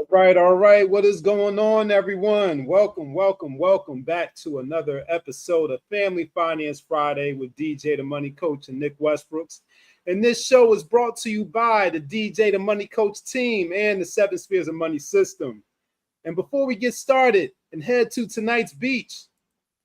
All right. What is going on, everyone? Welcome back to another episode of Family Finance Friday with DJ the Money Coach and Nick Westbrooks. And this show is brought to you by the DJ the Money Coach team and the Seven Spheres of Money system. And before we get started and head to tonight's beach,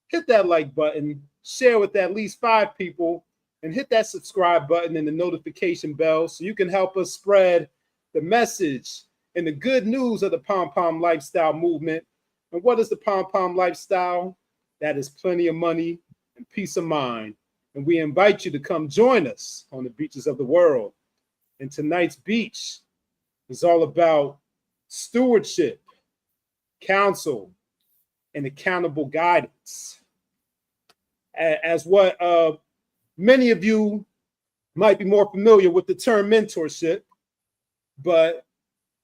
hit that like button, share with at least 5 people, and hit that subscribe button and the notification bell so you can help us spread the message and the good news of the Pom Pom lifestyle movement. And what is the Pom Pom lifestyle? That is plenty of money and peace of mind. And we invite you to come join us on the beaches of the world. And tonight's beach is all about stewardship, counsel, and accountable guidance. As what many of you might be more familiar with the term mentorship, but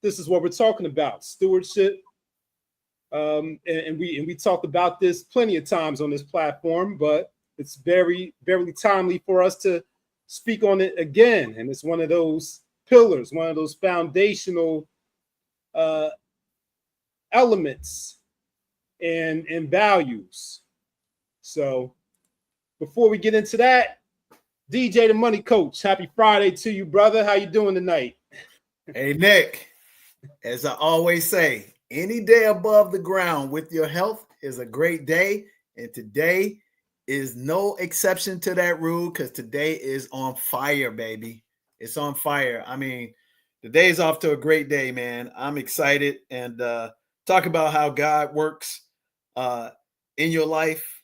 this is what we're talking about, stewardship. And we talked about this plenty of times on this platform, but it's very, very timely for us to speak on it again. And it's one of those pillars, one of those foundational elements and values. So before we get into that, DJ the Money Coach, happy Friday to you, brother. How you doing tonight? Hey, Nick. As I always say, any day above the ground with your health is a great day. And today is no exception to that rule because today is on fire, baby. It's on fire. I mean, the day is off to a great day, man. I'm excited and talk about how God works in your life.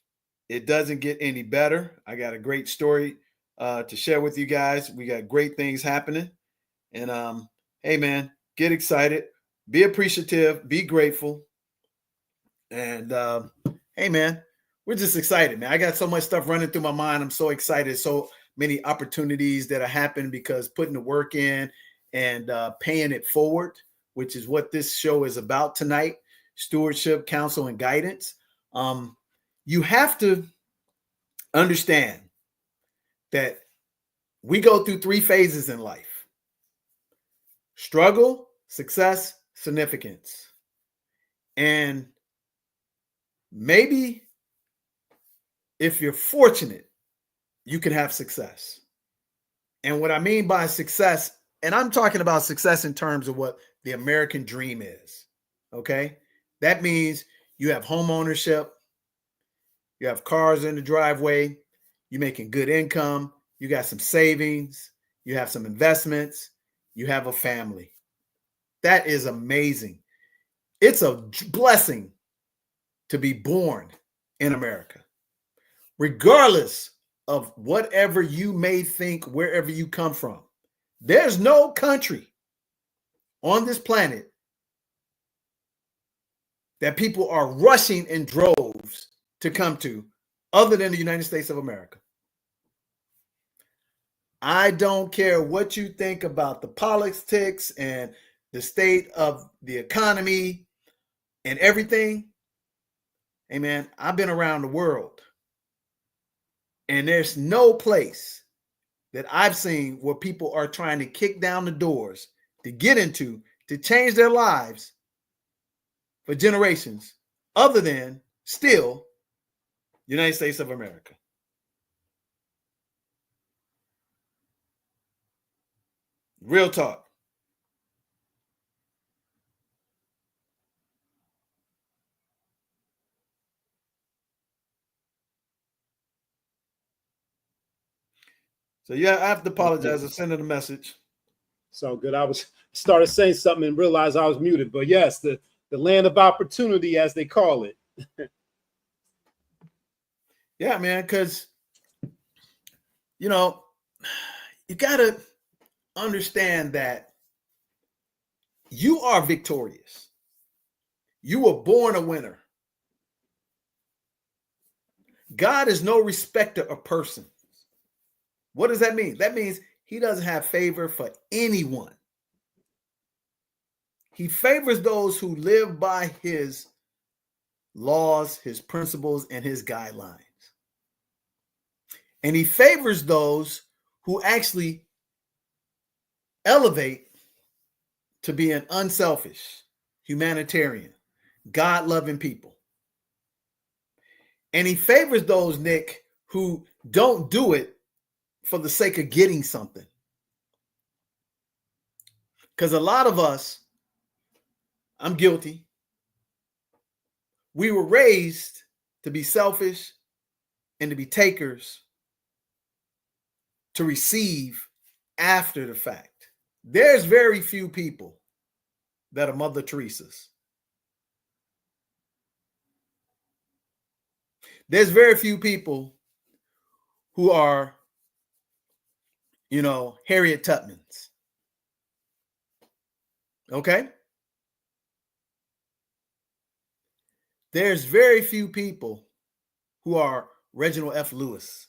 It doesn't get any better. I got a great story to share with you guys. We got great things happening. And hey, man, get excited, be appreciative, be grateful. And hey, man, we're just excited, man. I got so much stuff running through my mind. I'm so excited. So many opportunities that are happening because putting the work in and paying it forward, which is what this show is about tonight, stewardship, counsel, and guidance. You have to understand that we go through 3 phases in life. Struggle, success, significance. And maybe if you're fortunate, you can have success. And what I mean by success, and I'm talking about success in terms of what the American dream is, okay? That means you have home ownership, you have cars in the driveway, you're making good income, you got some savings, you have some investments, you have a family. That is amazing. It's a blessing to be born in America. Regardless of whatever you may think, wherever you come from, there's no country on this planet that people are rushing in droves to come to other than the United States of America. I don't care what you think about the politics and the state of the economy and everything. Hey, man, I've been around the world. And there's no place that I've seen where people are trying to kick down the doors to get into, to change their lives for generations, other than still United States of America. Real talk. So yeah, I have to apologize. I sent it a message. So good. I started saying something and realized I was muted. But yes, the land of opportunity, as they call it. Yeah, man, because you got to understand that you are victorious. You were born a winner. God is no respecter of persons. What does that mean? That means he doesn't have favor for anyone. He favors those who live by his laws, his principles, and his guidelines. And he favors those who actually elevate to being unselfish, humanitarian, God-loving people. And he favors those, Nick, who don't do it for the sake of getting something. Because a lot of us, I'm guilty, we were raised to be selfish and to be takers, to receive after the fact. There's very few people that are Mother Teresa's. There's very few people who are, Harriet Tubmans. Okay? There's very few people who are Reginald F. Lewis.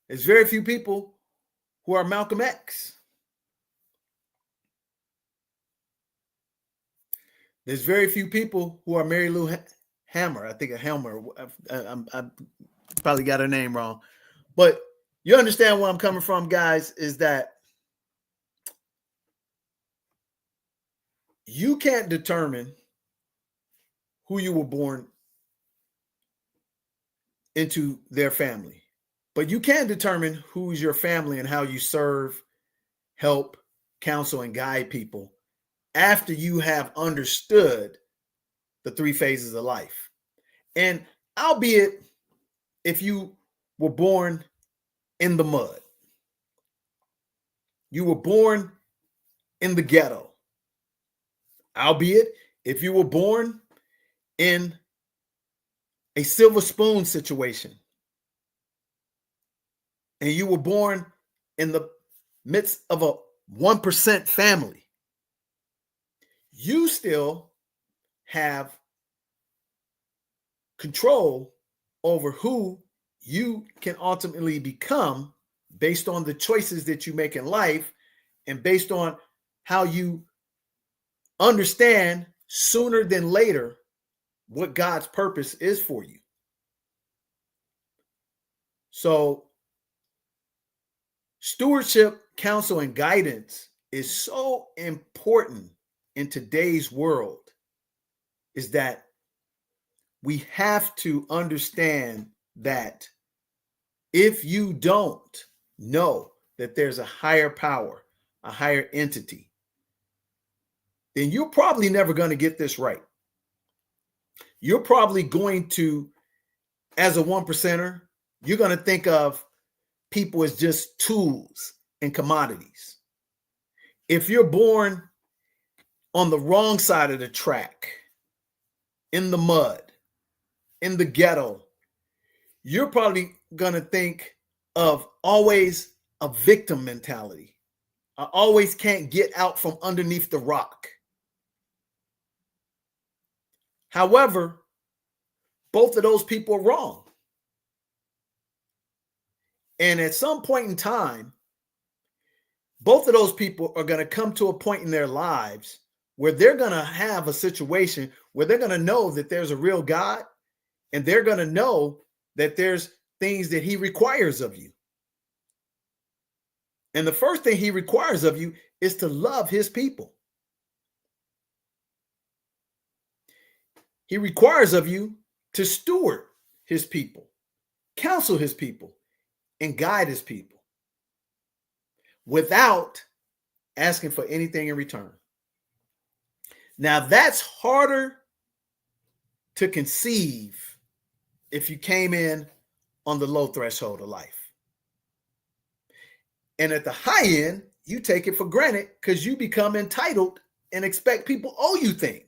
There's very few people who are Malcolm X. There's very few people who are Mary Lou Hammer. I think a Helmer. I probably got her name wrong. But you understand where I'm coming from, guys, is that you can't determine who you were born into their family, but you can determine who's your family and how you serve, help, counsel, and guide people after you have understood the 3 phases of life. And albeit if you were born in the mud, you were born in the ghetto, albeit if you were born in a silver spoon situation, and you were born in the midst of a 1% family, you still have control over who you can ultimately become based on the choices that you make in life and based on how you understand sooner than later what God's purpose is for you. So, stewardship, counsel, and guidance is so important in today's world, is that we have to understand that if you don't know that there's a higher power, a higher entity, then you're probably never going to get this right. You're probably going to, as a 1%er, you're going to think of people as just tools and commodities. If you're born on the wrong side of the track, in the mud, in the ghetto, you're probably going to think of always a victim mentality. I always can't get out from underneath the rock. However, both of those people are wrong. And at some point in time, both of those people are going to come to a point in their lives where they're going to have a situation where they're going to know that there's a real God, and they're going to know that there's things that he requires of you. And the first thing he requires of you is to love his people. He requires of you to steward his people, counsel his people, and guide his people without asking for anything in return. Now, that's harder to conceive if you came in on the low threshold of life. And at the high end, you take it for granted because you become entitled and expect people owe you things.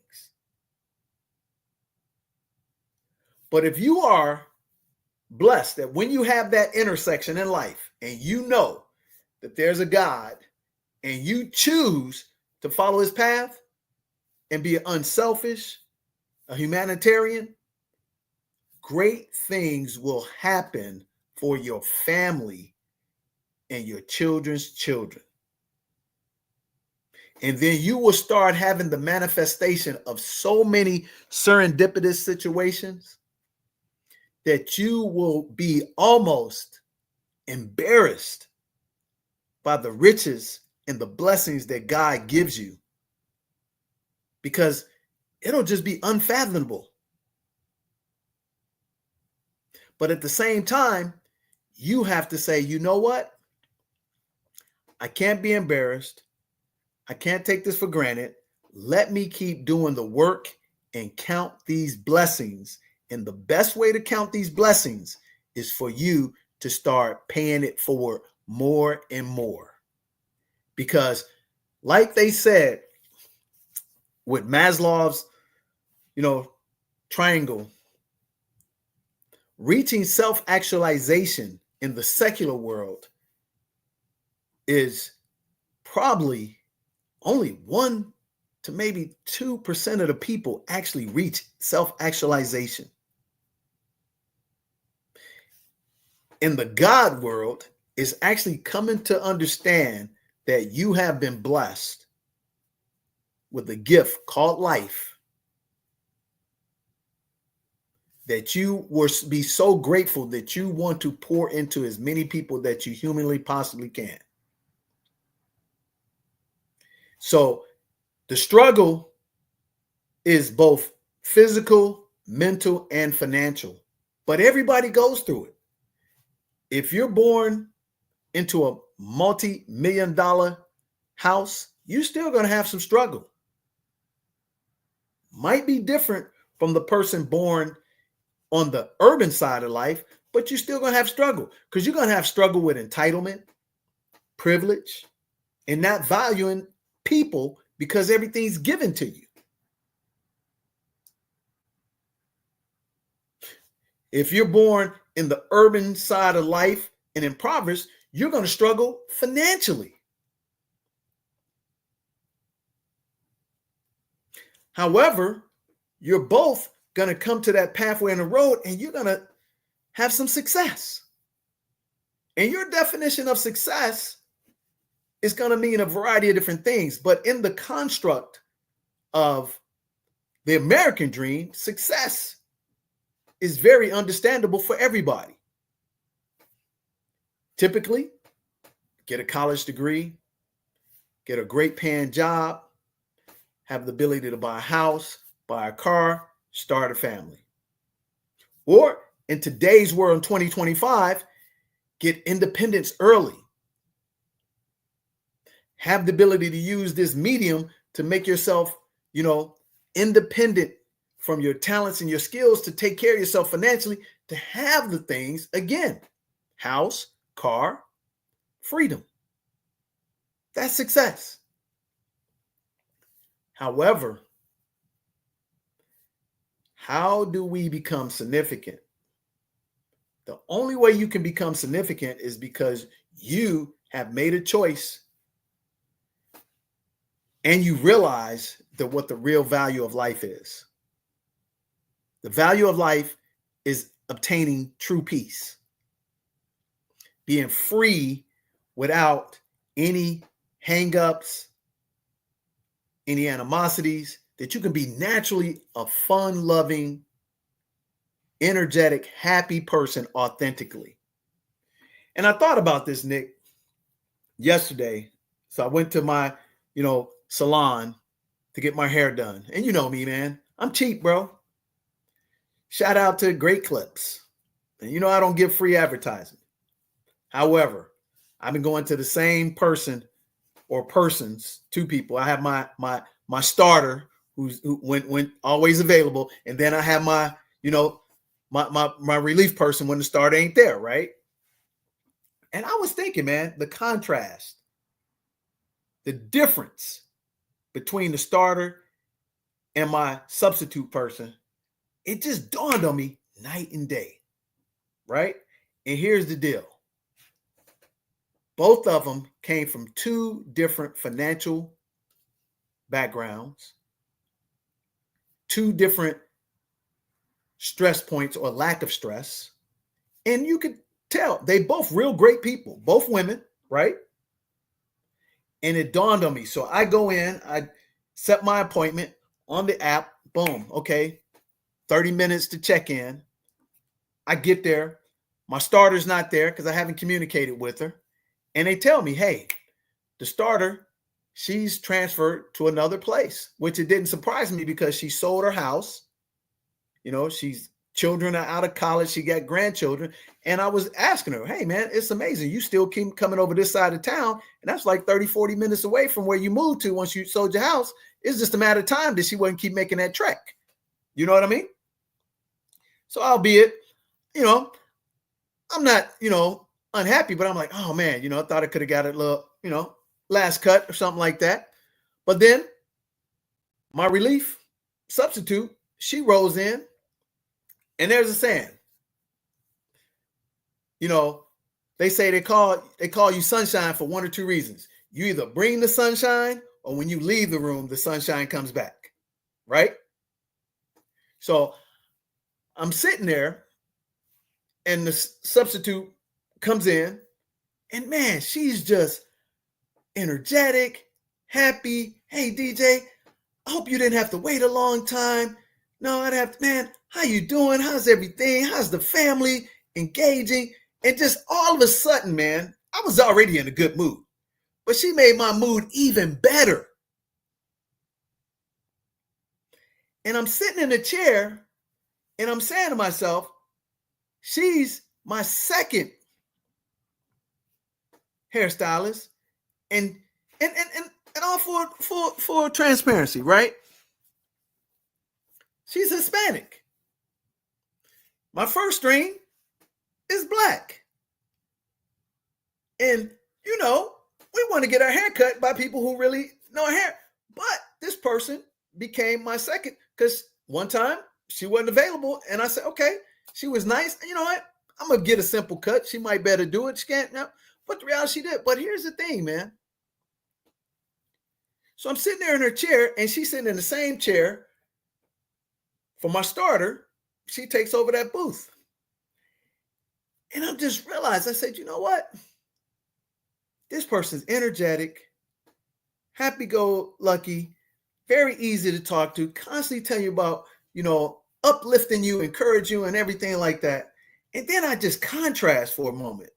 But if you are blessed that when you have that intersection in life and you know that there's a God and you choose to follow his path and be unselfish, a humanitarian, great things will happen for your family and your children's children. And then you will start having the manifestation of so many serendipitous situations that you will be almost embarrassed by the riches and the blessings that God gives you, because it'll just be unfathomable. But at the same time, you have to say, you know what? I can't be embarrassed. I can't take this for granted. Let me keep doing the work and count these blessings. And the best way to count these blessings is for you to start paying it forward more and more. Because like they said with Maslow's, triangle, reaching self-actualization in the secular world is probably only 1 to maybe 2% of the people actually reach self-actualization. In the God world, is actually coming to understand that you have been blessed with a gift called life, that you will be so grateful that you want to pour into as many people that you humanly possibly can. So the struggle is both physical, mental, and financial, but everybody goes through it. If you're born into a multi-million-dollar house, you're still going to have some struggle. Might be different from the person born on the urban side of life, but you're still going to have struggle, because you're going to have struggle with entitlement, privilege, and not valuing people because everything's given to you. If you're born in the urban side of life and impoverished, you're going to struggle financially. However, you're both going to come to that pathway in the road and you're going to have some success. And your definition of success is going to mean a variety of different things. But in the construct of the American dream, success is very understandable for everybody. Typically, get a college degree, get a great paying job, have the ability to buy a house, buy a car, start a family. Or in today's world in 2025, get independence early. Have the ability to use this medium to make yourself, independent from your talents and your skills, to take care of yourself financially, to have the things, again, house, car, freedom. That's success. However, how do we become significant? The only way you can become significant is because you have made a choice and you realize that what the real value of life is. The value of life is obtaining true peace, being free without any hangups, any animosities, that you can be naturally a fun-loving, energetic, happy person authentically. And I thought about this, Nick, yesterday. So I went to my, salon to get my hair done. And you know me, man. I'm cheap, bro. Shout out to Great Clips. And I don't give free advertising. However, I've been going to the same person or persons, two people. I have my starter who went always available, and then I have my my relief person when the starter ain't there, right? And I was thinking, man, the contrast, the difference between the starter and my substitute person, it just dawned on me night and day, right? And here's the deal. Both of them came from two different financial backgrounds, two different stress points or lack of stress. And you could tell they both real great people, both women, right? And it dawned on me. So I go in, I set my appointment on the app, boom, okay, 30 minutes to check in. I get there. My starter's not there because I haven't communicated with her. And they tell me, hey, the starter, she's transferred to another place, which it didn't surprise me because she sold her house. She's children are out of college. She got grandchildren. And I was asking her, hey, man, it's amazing. You still keep coming over this side of town. And that's like 30, 40 minutes away from where you moved to once you sold your house. It's just a matter of time that she wouldn't keep making that trek. You know what I mean? So albeit, I'm not, unhappy, but I'm like, oh man, I thought I could have got a little, last cut or something like that. But then my relief substitute, she rolls in, and there's a saying. They say they call you sunshine for one or two reasons. You either bring the sunshine, or when you leave the room, the sunshine comes back, right? So I'm sitting there, and the substitute comes in, and man, she's just energetic, happy. Hey, DJ, I hope you didn't have to wait a long time. No, I'd have to, man, how you doing? How's everything? How's the family? Engaging. And just all of a sudden, man, I was already in a good mood, but she made my mood even better. And I'm sitting in a chair, and I'm saying to myself, she's my second hairstylist, and all for transparency, right? She's Hispanic. My first string is Black. And, we want to get our hair cut by people who really know hair. But this person became my second because one time she wasn't available. And I said, okay, she was nice. You know what? I'm going to get a simple cut. She might better do it. She can't now. But the reality, she did. But here's the thing, man. So I'm sitting there in her chair, and she's sitting in the same chair. For my starter, she takes over that booth. And I just realized, I said, you know what? This person's energetic, happy-go-lucky, very easy to talk to, constantly tell you about, uplifting you, encourage you, and everything like that. And then I just contrast for a moment.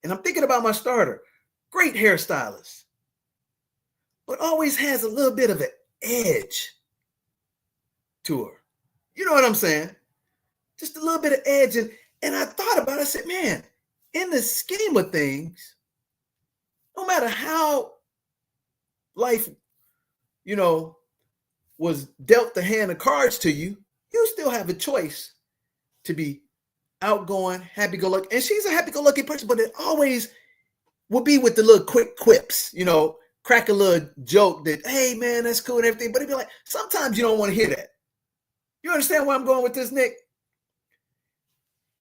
And I'm thinking about my starter. Great hairstylist, but always has a little bit of an edge to her. You know what I'm saying? Just a little bit of edge. And I thought about it. I said, man, in the scheme of things, no matter how life, was dealt the hand of cards to you, you still have a choice to be outgoing, happy-go-lucky. And she's a happy-go-lucky person, but it always will be with the little quick quips, crack a little joke that, hey, man, that's cool and everything. But it'd be like, sometimes you don't want to hear that. You understand where I'm going with this, Nick?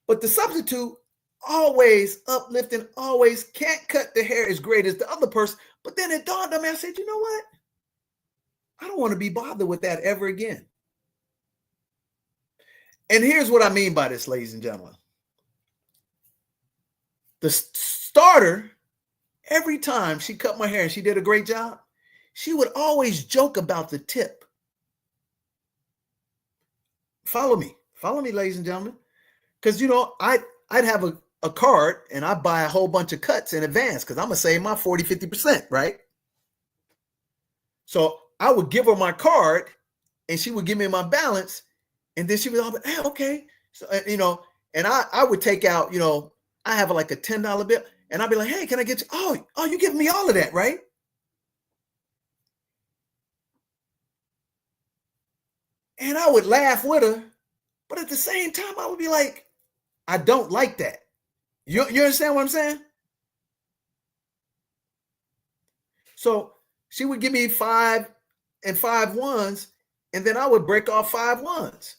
But the substitute, always uplifting, always can't cut the hair as great as the other person. But then it dawned on me, I said, you know what? I don't want to be bothered with that ever again. And here's what I mean by this, ladies and gentlemen. The starter, every time she cut my hair and she did a great job, she would always joke about the tip. Follow me, ladies and gentlemen. Because, I'd have a card and I buy a whole bunch of cuts in advance because I'm going to save my 40, 50%, right? So I would give her my card and she would give me my balance. And then she was all, hey, okay. So, and I would take out, I have like a $10 bill and I'd be like, hey, can I get you? Oh, you giving me all of that, right? And I would laugh with her. But at the same time, I would be like, I don't like that. You understand what I'm saying? So she would give me 5 and 5 ones, and then I would break off 5 ones.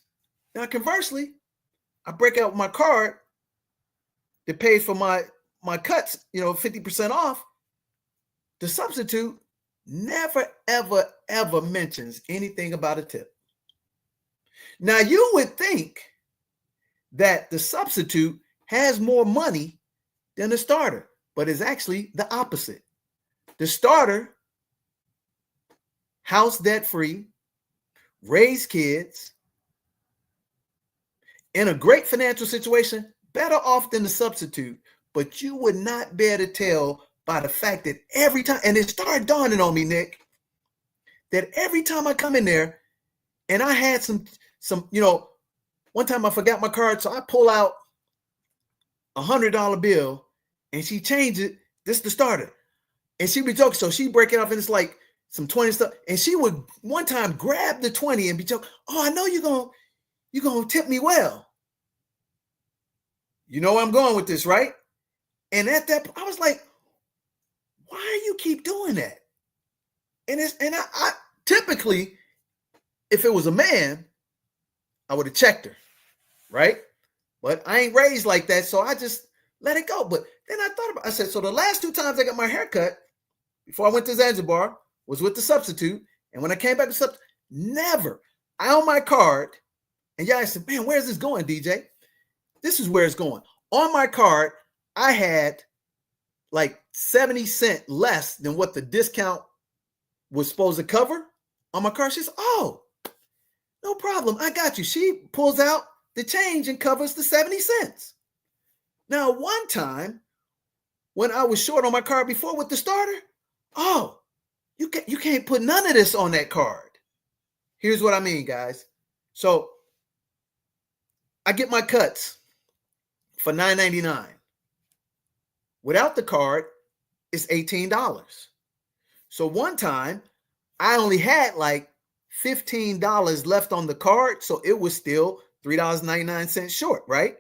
Now, conversely, I break out my card that pays for my cuts, 50% off. The substitute never, ever, ever mentions anything about a tip. Now, you would think that the substitute has more money than the starter, but it's actually the opposite. The starter, house debt free, raised kids, in a great financial situation, better off than the substitute, but you would not be able to tell by the fact that every time, and it started dawning on me, Nick, that every time I come in there, and I had some, one time I forgot my card, so I pull out $100 bill, and she changed it. This is the starter, and she be joking, so she break it off, and it's like some 20 stuff, and she would one time grab the 20 and be joking. Oh, I know you're gonna tip me well. You know where I'm going with this, right? And at that, I was like, why do you keep doing that? And I typically, if it was a man, I would have checked her, right? But I ain't raised like that, so I just let it go. But then I said, so the last 2 times I got my hair cut before I went to Zanzibar was with the substitute. And when I came back to substitute, never. I on my card, and y'all said, man, where's this going, DJ? This is where it's going. On my card, I had like 70 cents less than what the discount was supposed to cover on my card. She said, oh, no problem. I got you. She pulls out the change and covers the 70 cents. Now, one time when I was short on my card before with the starter, oh, you can't put none of this on that card. Here's what I mean, guys. So I get my cuts for $9.99. Without the card, it's $18. So one time, I only had like $15 left on the card, so it was still $3.99 short, right?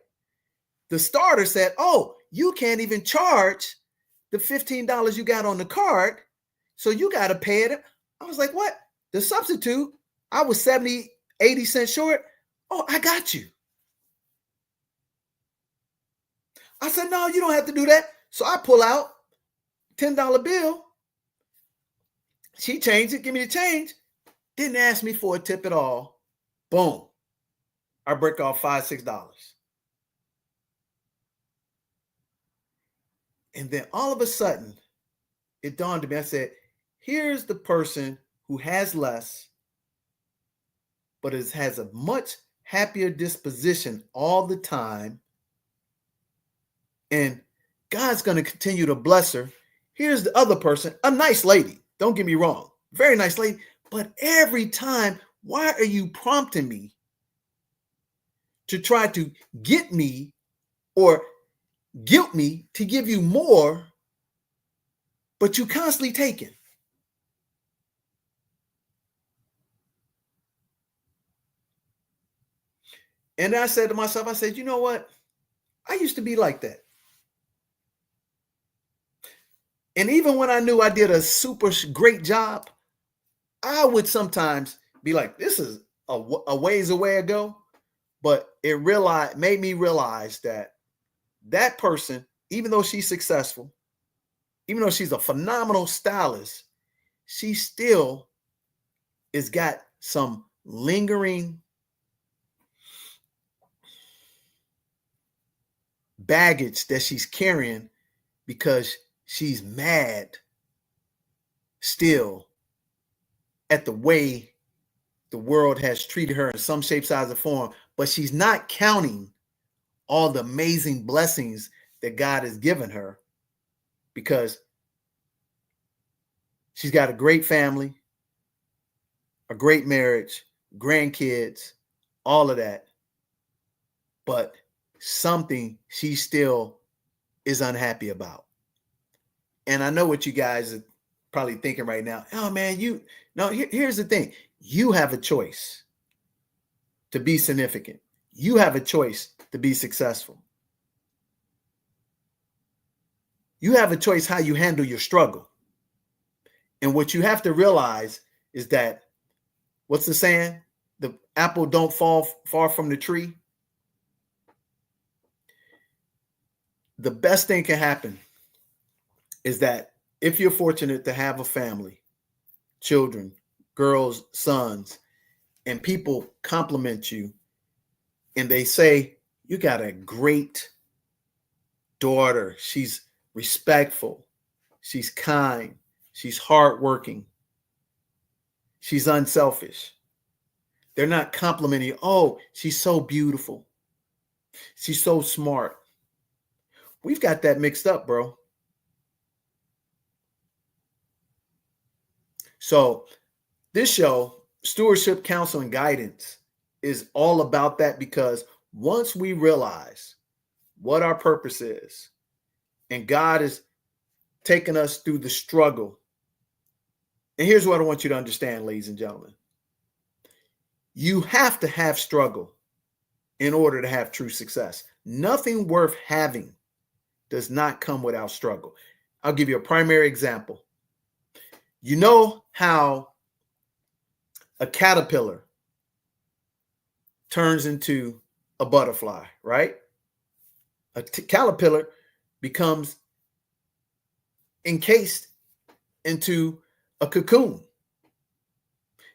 The starter said, oh, you can't even charge the $15 you got on the card, so you got to pay it. I was like, what? The substitute, I was 70, 80 cents short. Oh, I got you. I said, no, you don't have to do that. So I pull out $10 bill. She changed it, give me the change. Didn't ask me for a tip at all. Boom. I break off $5, $6. And then all of a sudden, it dawned on me. I said, here's the person who has less, but has a much happier disposition all the time. And God's going to continue to bless her. Here's the other person, a nice lady. Don't get me wrong. Very nice lady. But every time, why are you prompting me to try to get me or guilt me to give you more, but you constantly taking? And I said to myself, I said, you know what? I used to be like that. And even when I knew I did a super great job, I would sometimes be like, this is a ways away ago. But it made me realize that person, even though she's successful, even though she's a phenomenal stylist, she still has got some lingering baggage that she's carrying because she's mad still at the way the world has treated her in some shape, size, or form, but she's not counting all the amazing blessings that God has given her because she's got a great family, a great marriage, grandkids, all of that. But something she still is unhappy about. And I know what you guys are probably thinking right now. Oh, man, here's the thing. You have a choice to be significant. You have a choice to be successful. You have a choice how you handle your struggle. And what you have to realize is that, what's the saying? The apple don't fall far from the tree. The best thing can happen is that if you're fortunate to have a family, children, girls, sons, and people compliment you and they say, you got a great daughter. She's respectful. She's kind. She's hardworking. She's unselfish. They're not complimenting you. Oh, she's so beautiful. She's so smart. We've got that mixed up, bro. So this show, Stewardship, Counsel, and Guidance, is all about that, because once we realize what our purpose is, and God is taking us through the struggle. And here's what I want you to understand, ladies and gentlemen. You have to have struggle in order to have true success. Nothing worth having does not come without struggle. I'll give you a primary example. You know how a caterpillar turns into a butterfly, right? A caterpillar becomes encased into a cocoon.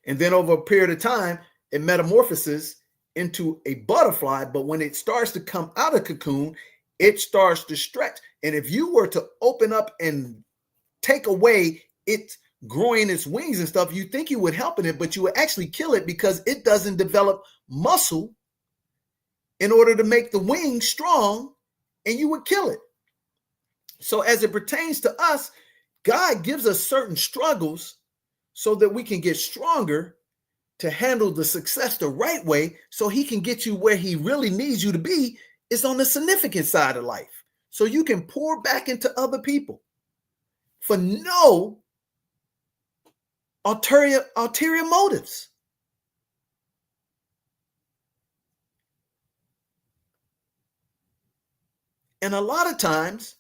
And then over a period of time, it metamorphoses into a butterfly. But when it starts to come out of cocoon, it starts to stretch. And if you were to open up and take away it growing its wings and stuff, you think you would help in it, but you would actually kill it, because it doesn't develop muscle in order to make the wings strong, and you would kill it. So as it pertains to us, God gives us certain struggles so that we can get stronger to handle the success the right way, so he can get you where he really needs you to be, is on the significant side of life. So you can pour back into other people for no ulterior motives. And a lot of times,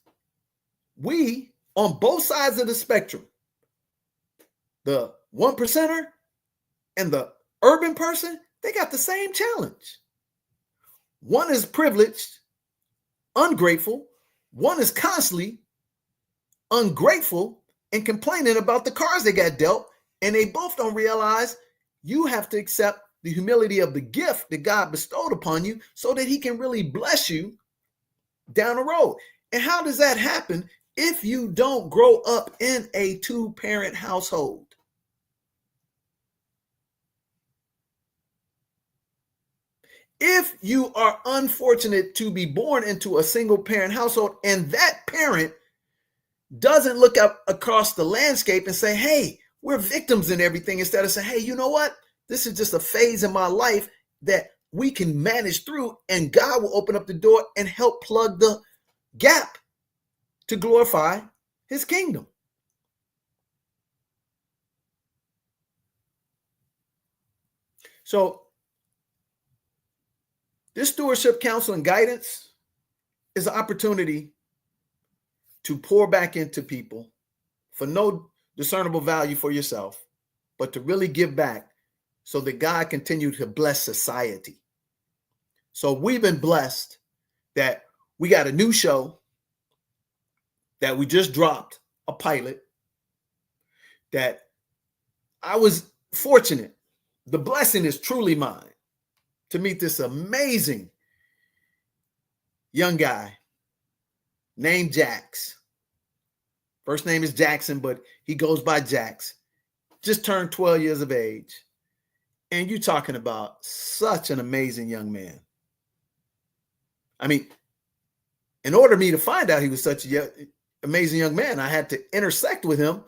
we, on both sides of the spectrum, the 1%er and the urban person, they got the same challenge. One is privileged, ungrateful. One is constantly ungrateful and complaining about the cards they got dealt. And they both don't realize you have to accept the humility of the gift that God bestowed upon you, so that he can really bless you down the road. And how does that happen if you don't grow up in a two-parent household? If you are unfortunate to be born into a single-parent household, and that parent doesn't look up across the landscape and say, hey, we're victims in everything, instead of saying, hey, you know what? This is just a phase in my life that we can manage through, and God will open up the door and help plug the gap to glorify his kingdom. So this stewardship, counsel, and guidance is an opportunity to pour back into people for no discernible value for yourself, but to really give back so that God continue to bless society. So we've been blessed that we got a new show that we just dropped, a pilot, that I was fortunate. The blessing is truly mine to meet this amazing young guy named Jax. First name is Jackson, but he goes by Jax. Just turned 12 years of age. And you're talking about such an amazing young man. I mean, in order for me to find out he was such an amazing young man, I had to intersect with him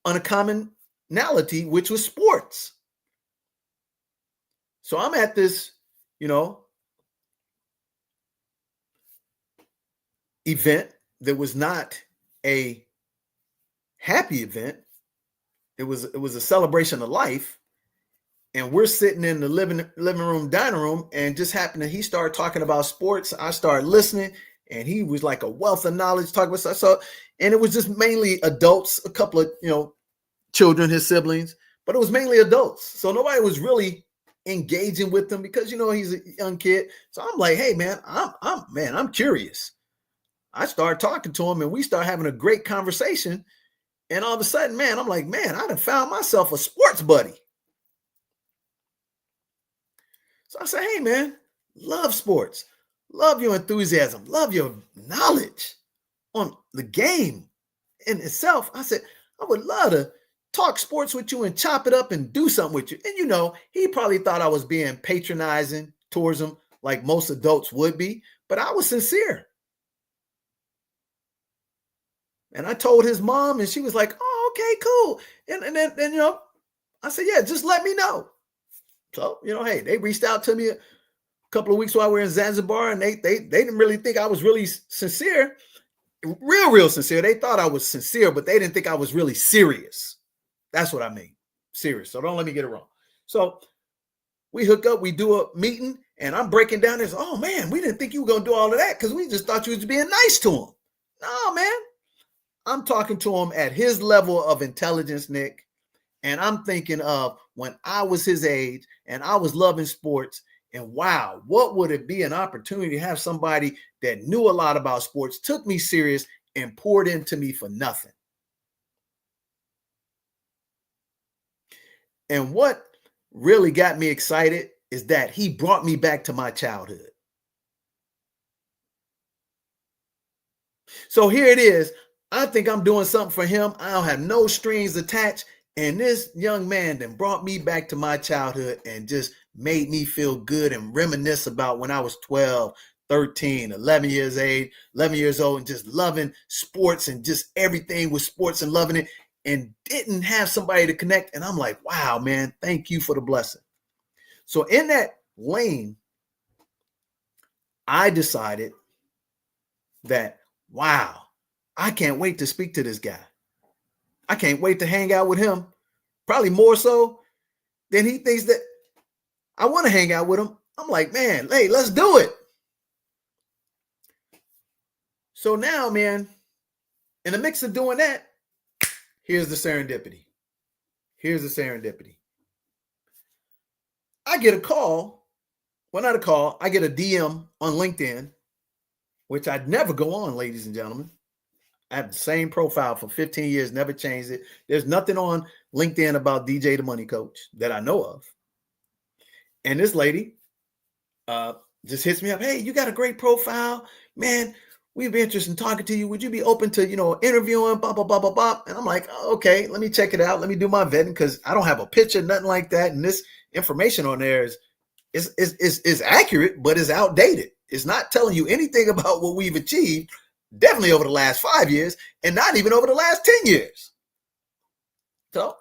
on a commonality, which was sports. So I'm at this, event that was not a happy event. It was a celebration of life. And we're sitting in the living room, dining room, and just happened that he started talking about sports. I started listening, and he was like a wealth of knowledge talking about stuff. So, and it was just mainly adults, a couple of, children, his siblings, but it was mainly adults. So nobody was really engaging with him because, he's a young kid. So I'm like, hey man, I'm curious. I started talking to him and we started having a great conversation. And all of a sudden, man, I'm like, man, I done found myself a sports buddy. So I said, hey man, love sports, love your enthusiasm, love your knowledge on the game in itself. I said, I would love to talk sports with you and chop it up and do something with you. And he probably thought I was being patronizing towards him like most adults would be, but I was sincere. And I told his mom and she was like, oh, okay, cool. And then, I said, yeah, just let me know. So, hey, they reached out to me a couple of weeks while we were in Zanzibar, and they didn't really think I was really sincere, real sincere. They thought I was sincere, but they didn't think I was really serious. That's what I mean, serious. So don't let me get it wrong. So we hook up, we do a meeting, and I'm breaking down this. Oh man, we didn't think you were gonna do all of that because we just thought you was being nice to him. No, man. I'm talking to him at his level of intelligence, Nick. And I'm thinking of when I was his age and I was loving sports. And wow, what would it be an opportunity to have somebody that knew a lot about sports, took me serious, and poured into me for nothing. And what really got me excited is that he brought me back to my childhood. So here it is. I think I'm doing something for him. I don't have no strings attached. And this young man then brought me back to my childhood and just made me feel good and reminisce about when I was 12, 13, 11 years old, and just loving sports and just everything with sports and loving it, and didn't have somebody to connect. And I'm like, wow, man, thank you for the blessing. So in that lane, I decided that, wow, I can't wait to speak to this guy. I can't wait to hang out with him, probably more so than he thinks that I want to hang out with him. I'm like, man, hey, let's do it. So now, man, in the mix of doing that, here's the serendipity. I get a call. Well, not a call. I get a DM on LinkedIn, which I'd never go on, ladies and gentlemen. I have the same profile for 15 years, never changed it. There's nothing on LinkedIn about DJ the Money Coach that I know of. And this lady just hits me up. Hey, you got a great profile. Man, we'd be interested in talking to you. Would you be open to, interviewing, blah, blah, blah, blah, blah. And I'm like, oh, okay, let me check it out. Let me do my vetting because I don't have a picture, nothing like that. And this information on there is accurate, but is outdated. It's not telling you anything about what we've achieved, definitely over the last 5 years, and not even over the last 10 years. So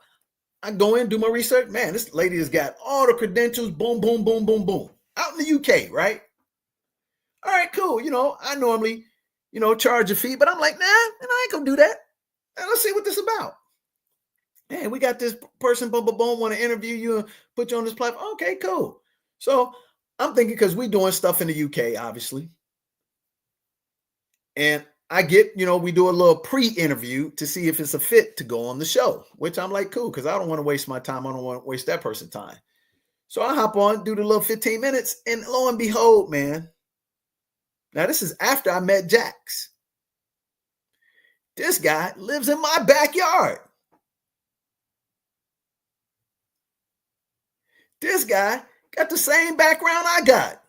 I go in, do my research. Man, this lady has got all the credentials, boom, boom, boom, boom, boom. Out in the UK, right? All right, cool. I normally, charge a fee, but I'm like, nah, I ain't gonna do that. And let's see what this is about. Hey, we got this person, boom, boom, boom, want to interview you and put you on this platform. Okay, cool. So I'm thinking because we're doing stuff in the UK, obviously. And I get, we do a little pre-interview to see if it's a fit to go on the show, which I'm like, cool, because I don't want to waste my time. I don't want to waste that person's time. So I hop on, do the little 15 minutes, and lo and behold, man. Now, this is after I met Jax. This guy lives in my backyard. This guy got the same background I got.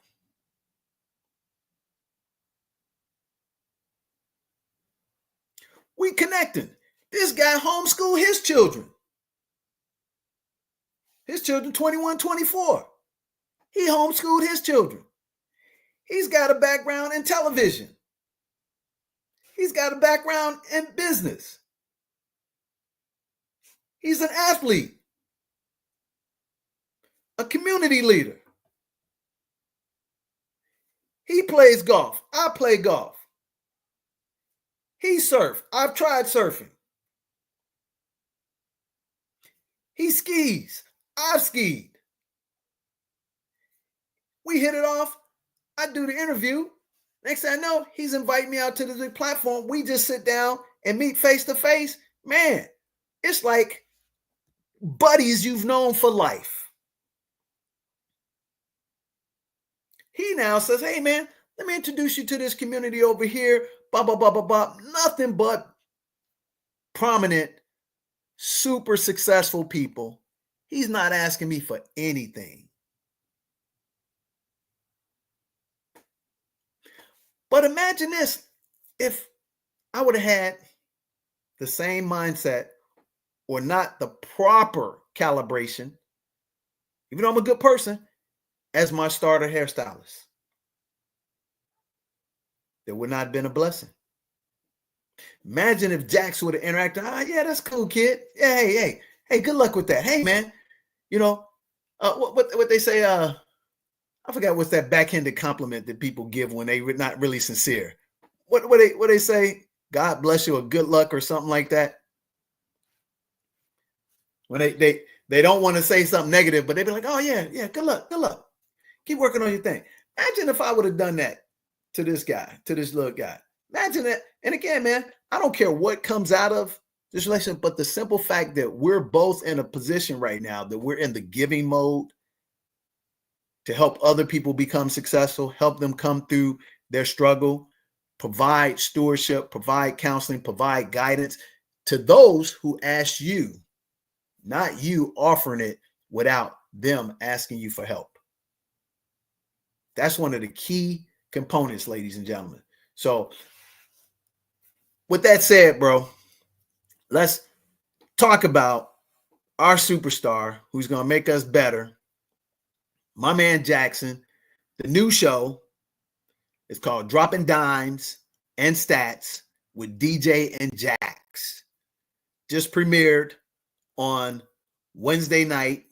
We connecting. This guy homeschooled his children. His children 21, 24. He homeschooled his children. He's got a background in television. He's got a background in business. He's an athlete, a community leader. He plays golf. I play golf. He surfs. I've tried surfing. He skis. I've skied. We hit it off. I do the interview. Next thing I know, he's inviting me out to the platform. We just sit down and meet face to face. Man, it's like buddies you've known for life. He now says, hey, man, let me introduce you to this community over here. Blah, blah, blah, blah, blah. Nothing but prominent, super successful people. He's not asking me for anything. But imagine this, if I would have had the same mindset or not the proper calibration, even though I'm a good person, as my starter hairstylist. There would not have been a blessing. Imagine if Jax would have interacted. Yeah, that's cool, kid. Yeah, hey, good luck with that. Hey, man, what they say? I forgot what's that backhanded compliment that people give when they were not really sincere. What they say? God bless you or good luck or something like that. When they don't want to say something negative, but they be like, oh yeah, good luck. Keep working on your thing. Imagine if I would have done that to this guy, to this little guy. Imagine that. And again, man, I don't care what comes out of this relationship, but the simple fact that we're both in a position right now that we're in the giving mode to help other people become successful, help them come through their struggle, provide stewardship, provide counseling, provide guidance to those who ask you, not you offering it without them asking you for help. That's one of the key components, ladies and gentlemen. So with that said, bro, let's talk about our superstar who's going to make us better. My man Jackson. The new show is called Dropping Dimes and Stats with DJ and Jax. Just premiered on Wednesday night.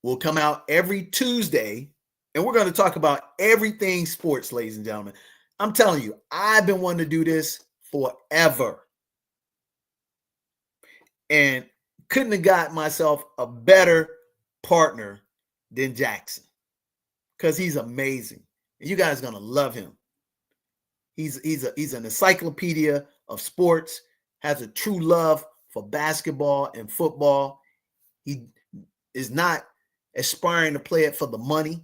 Will come out every Tuesday. And we're going to talk about everything sports, ladies and gentlemen. I'm telling you, I've been wanting to do this forever. And couldn't have got myself a better partner than Jackson. Because he's amazing. And you guys are going to love him. He's an encyclopedia of sports, has a true love for basketball and football. He is not aspiring to play it for the money.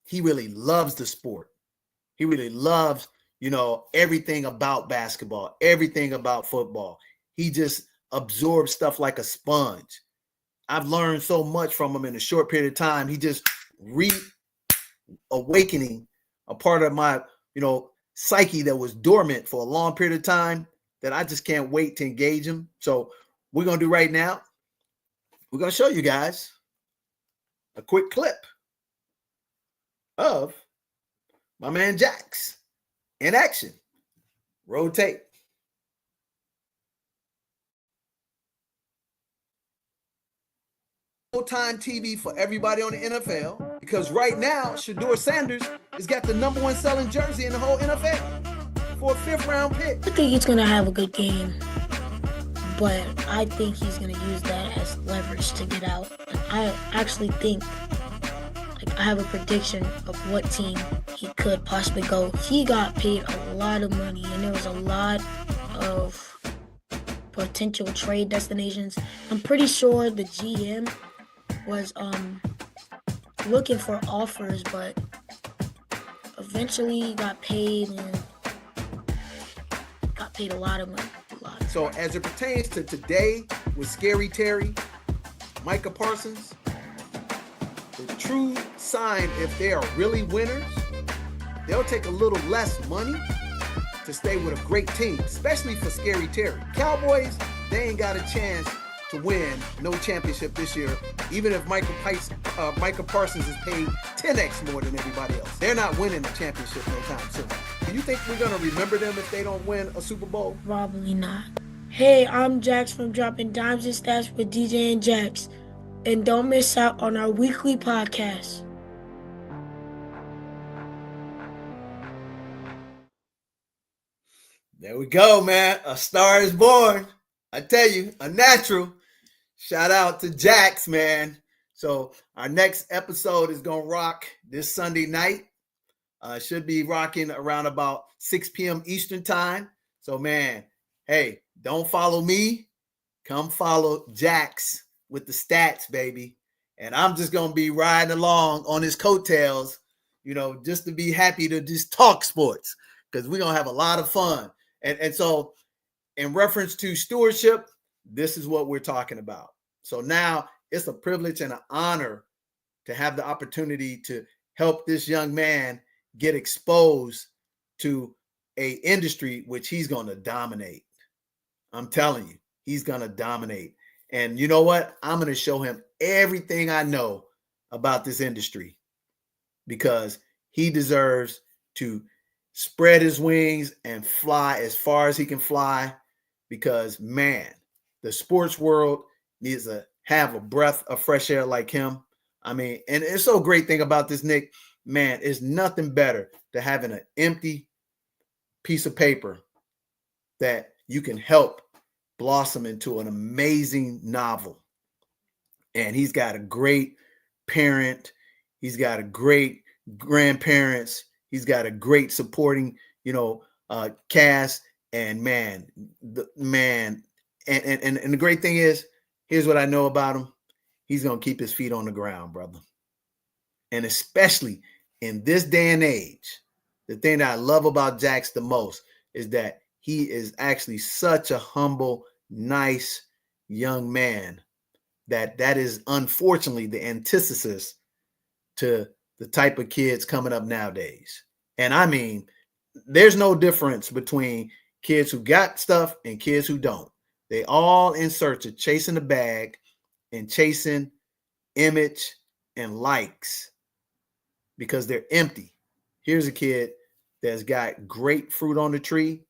He really loves the sport. He really loves, everything about basketball, everything about football. He just absorbs stuff like a sponge. I've learned so much from him in a short period of time. He just reawakening a part of my, psyche that was dormant for a long period of time that I just can't wait to engage him. So we're going to do right now. We're going to show you guys a quick clip of my man Jax in action. Roll tape. Full-time TV for everybody on the NFL because right now Shedeur Sanders has got the number one selling jersey in the whole NFL for a 5th-round pick. I think he's going to have a good game, but I think he's going to use that as leverage to get out. And I actually think, I have a prediction of what team he could possibly go. He got paid a lot of money, and there was a lot of potential trade destinations. I'm pretty sure the GM was looking for offers, but eventually got paid and got paid a lot of money. So as it pertains to today with Scary Terry, Micah Parsons, the true sign if they are really winners, they'll take a little less money to stay with a great team, especially for Scary Terry. Cowboys, they ain't got a chance to win no championship this year, even if Micah Parsons is paid 10x more than everybody else. They're not winning the championship no time soon. Do you think we're going to remember them if they don't win a Super Bowl? Probably not. Hey, I'm Jax from Dropping Dimes and Stats with DJ and Jax. And don't miss out on our weekly podcast. There we go, man. A star is born. I tell you, a natural. Shout out to Jax, man. So our next episode is going to rock this Sunday night. Should be rocking around about 6 p.m. Eastern time. So, man, hey, don't follow me. Come follow Jax with the stats, baby. And I'm just going to be riding along on his coattails, just to be happy to just talk sports because we're going to have a lot of fun. And so in reference to stewardship, this is what we're talking about. So now it's a privilege and an honor to have the opportunity to help this young man get exposed to a industry which he's going to dominate. I'm telling you, he's going to dominate. And you know what? I'm going to show him everything I know about this industry because he deserves to spread his wings and fly as far as he can fly because, man, the sports world needs to have a breath of fresh air like him. I mean, and it's so great thing about this, Nick, man, it's nothing better than having an empty piece of paper that you can help blossom into an amazing novel. And he's got a great parent. He's got a great grandparents. He's got a great supporting, cast. And man, and the great thing is, here's what I know about him. He's going to keep his feet on the ground, brother. And especially in this day and age, the thing that I love about Jax the most is that he is actually such a humble, nice young man that is unfortunately the antithesis to the type of kids coming up nowadays. And I mean, there's no difference between kids who got stuff and kids who don't. They all in search of chasing the bag and chasing image and likes because they're empty. Here's a kid that's got great fruit on the tree,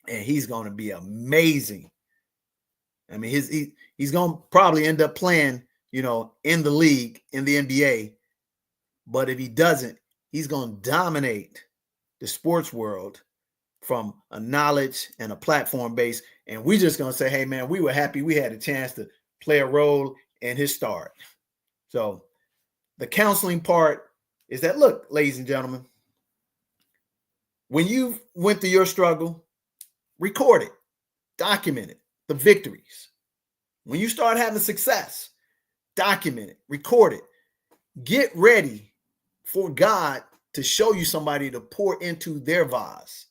and he's going to be amazing. I mean, he's going to probably end up playing, in the league, in the NBA. But if he doesn't, he's going to dominate the sports world from a knowledge and a platform base. And we're just going to say, hey, man, we were happy we had a chance to play a role in his start. So the counseling part is that, look, ladies and gentlemen, when you went through your struggle, record it, document it, the victories. When you start having success, document it, record it. Get ready for God to show you somebody to pour into their vase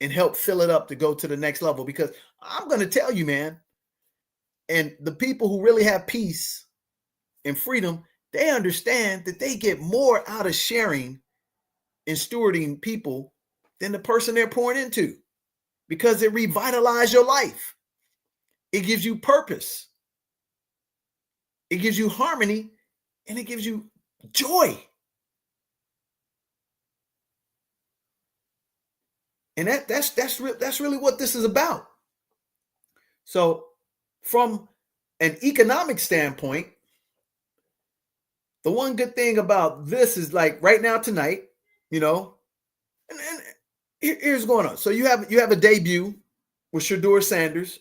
and help fill it up to go to the next level. Because I'm going to tell you, man, and the people who really have peace and freedom, they understand that they get more out of sharing and stewarding people than the person they're pouring into, because it revitalizes your life. It gives you purpose. It gives you harmony, and it gives you joy. And that's really what this is about. So from an economic standpoint, the one good thing about this is, like, right now tonight, and here's going on. So you have a debut with Shedeur Sanders,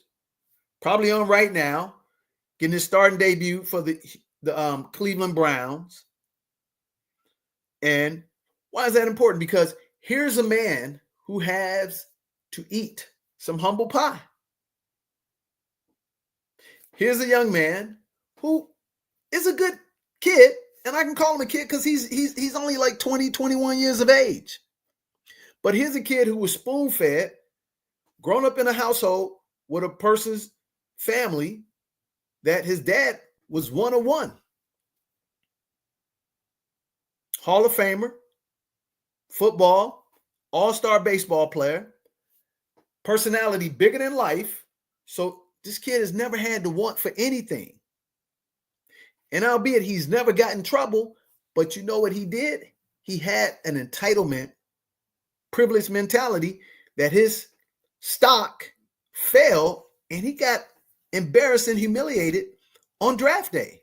probably on right now, getting his starting debut for the Cleveland Browns. And why is that important? Because here's a man who has to eat some humble pie. Here's a young man who is a good kid, and I can call him a kid because he's only like 20, 21 years of age. But here's a kid who was spoon-fed, grown up in a household with a person's family that his dad was 101. Hall of Famer, football, all-star baseball player, personality bigger than life. So this kid has never had to want for anything. And albeit he's never got in trouble, but you know what he did? He had an entitlement, privileged mentality that his stock fell, and he got embarrassed and humiliated on draft day.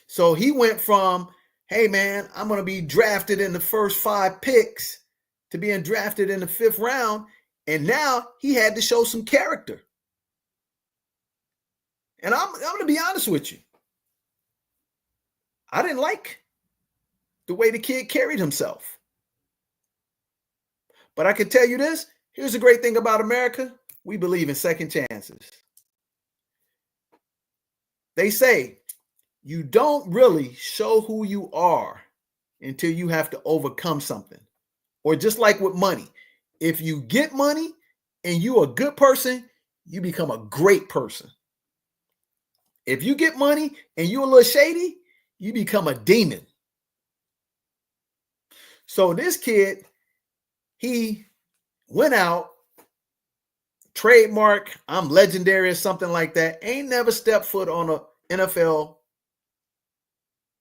So he went from, hey, man, I'm going to be drafted in the first 5 picks to being drafted in the 5th round. And now he had to show some character. And I'm going to be honest with you. I didn't like the way the kid carried himself. But I can tell you this. Here's the great thing about America. We believe in second chances. They say you don't really show who you are until you have to overcome something. Or just like with money. If you get money and you're a good person, you become a great person. If you get money and you're a little shady, you become a demon. So this kid, he went out, trademark, I'm legendary or something like that, ain't never stepped foot on a NFL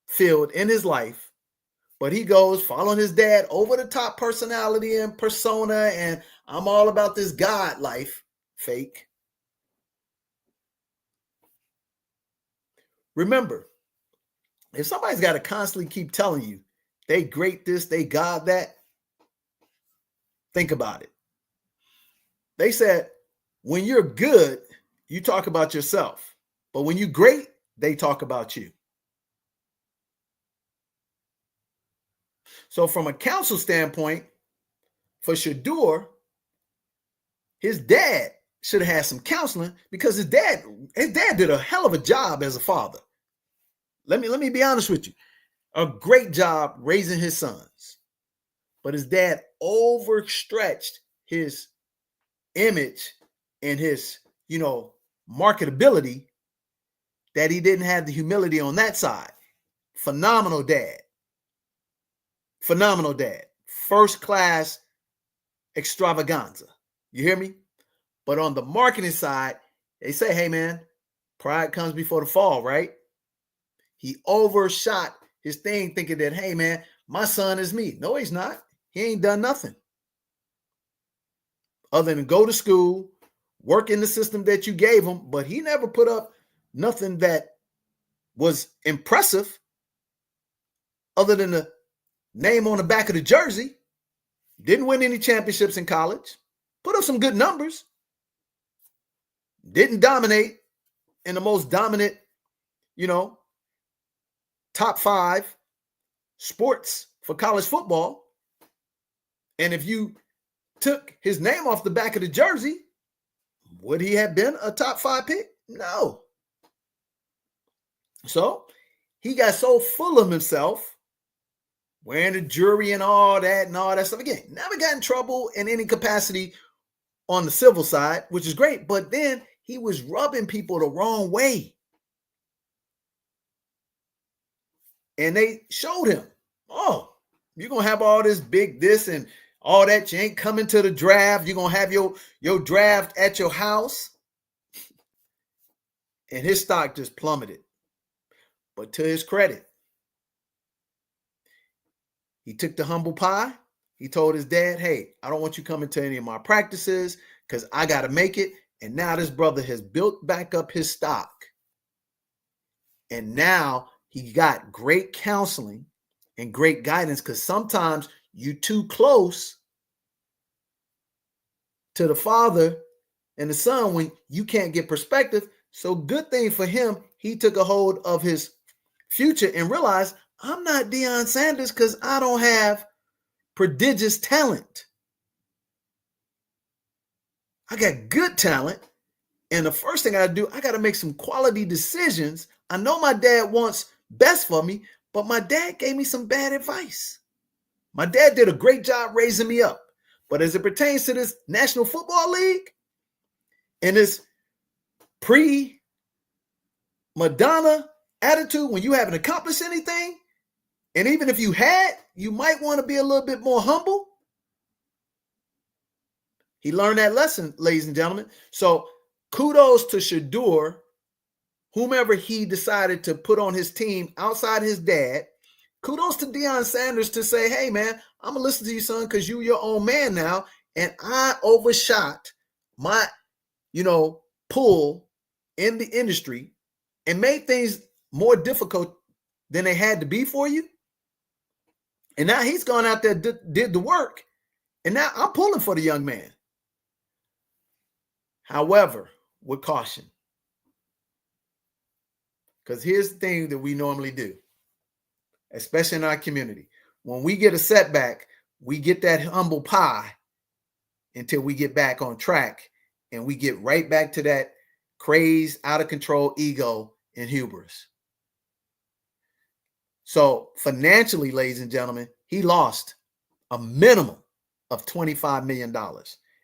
field in his life, But he goes following his dad, over the top personality and persona, and I'm all about this God life. Fake. Remember, if somebody's got to constantly keep telling you they great this, they God that, think about it. They said, when you're good, you talk about yourself. But when you're great, they talk about you. So from a counsel standpoint, for Shador, his dad should have had some counseling, because his dad did a hell of a job as a father. Let me be honest with you. A great job raising his sons. But his dad overstretched his image and his, marketability, that he didn't have the humility on that side. Phenomenal dad. Phenomenal dad. First class extravaganza. You hear me? But on the marketing side, they say, hey man, pride comes before the fall, right? He overshot his thing thinking that, hey man, my son is me. No, he's not. He ain't done nothing other than go to school, work in the system that you gave him, but he never put up nothing that was impressive other than the name on the back of the jersey. Didn't win any championships in college. Put up some good numbers. Didn't dominate in the most dominant, top 5 sports for college football. And if you took his name off the back of the jersey, would he have been a top 5 pick? No. So he got so full of himself, wearing the jewelry and all that stuff. Again, never got in trouble in any capacity on the civil side, which is great. But then he was rubbing people the wrong way. And they showed him, oh, you're going to have all this big this and all that. You ain't coming to the draft. You're going to have your draft at your house. And his stock just plummeted. But to his credit, he took the humble pie. He told his dad, hey, I don't want you coming to any of my practices because I got to make it. And now this brother has built back up his stock. And now he got great counseling and great guidance, because sometimes you too close to the father and the son when you can't get perspective. So good thing for him, he took a hold of his future and realized, I'm not Deion Sanders because I don't have prodigious talent. I got good talent. And the first thing I do, I got to make some quality decisions. I know my dad wants best for me, but my dad gave me some bad advice. My dad did a great job raising me up. But as it pertains to this National Football League and this pre-Madonna attitude, when you haven't accomplished anything, and even if you had, you might want to be a little bit more humble. He learned that lesson, ladies and gentlemen. So kudos to Shador, whomever he decided to put on his team outside his dad. Kudos to Deion Sanders to say, hey, man, I'm going to listen to you, son, because you're your own man now. And I overshot my, pull in the industry and made things more difficult than they had to be for you. And now he's gone out there, did the work. And now I'm pulling for the young man. However, with caution. Because here's the thing that we normally do, especially in our community. When we get a setback, we get that humble pie until we get back on track and we get right back to that crazed, out of control ego and hubris. So financially, ladies and gentlemen, he lost a minimum of $25 million.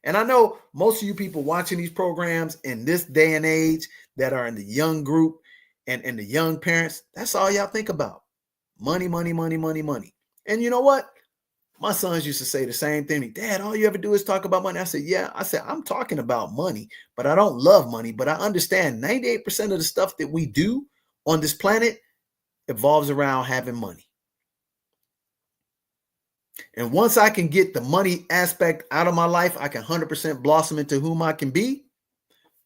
And I know most of you people watching these programs in this day and age that are in the young group and the young parents, that's all y'all think about. Money, money, money, money, money. And you know what? My sons used to say the same thing. Dad, all you ever do is talk about money. I said, yeah. I said, I'm talking about money, but I don't love money. But I understand 98% of the stuff that we do on this planet evolves around having money. And once I can get the money aspect out of my life, I can 100% blossom into whom I can be,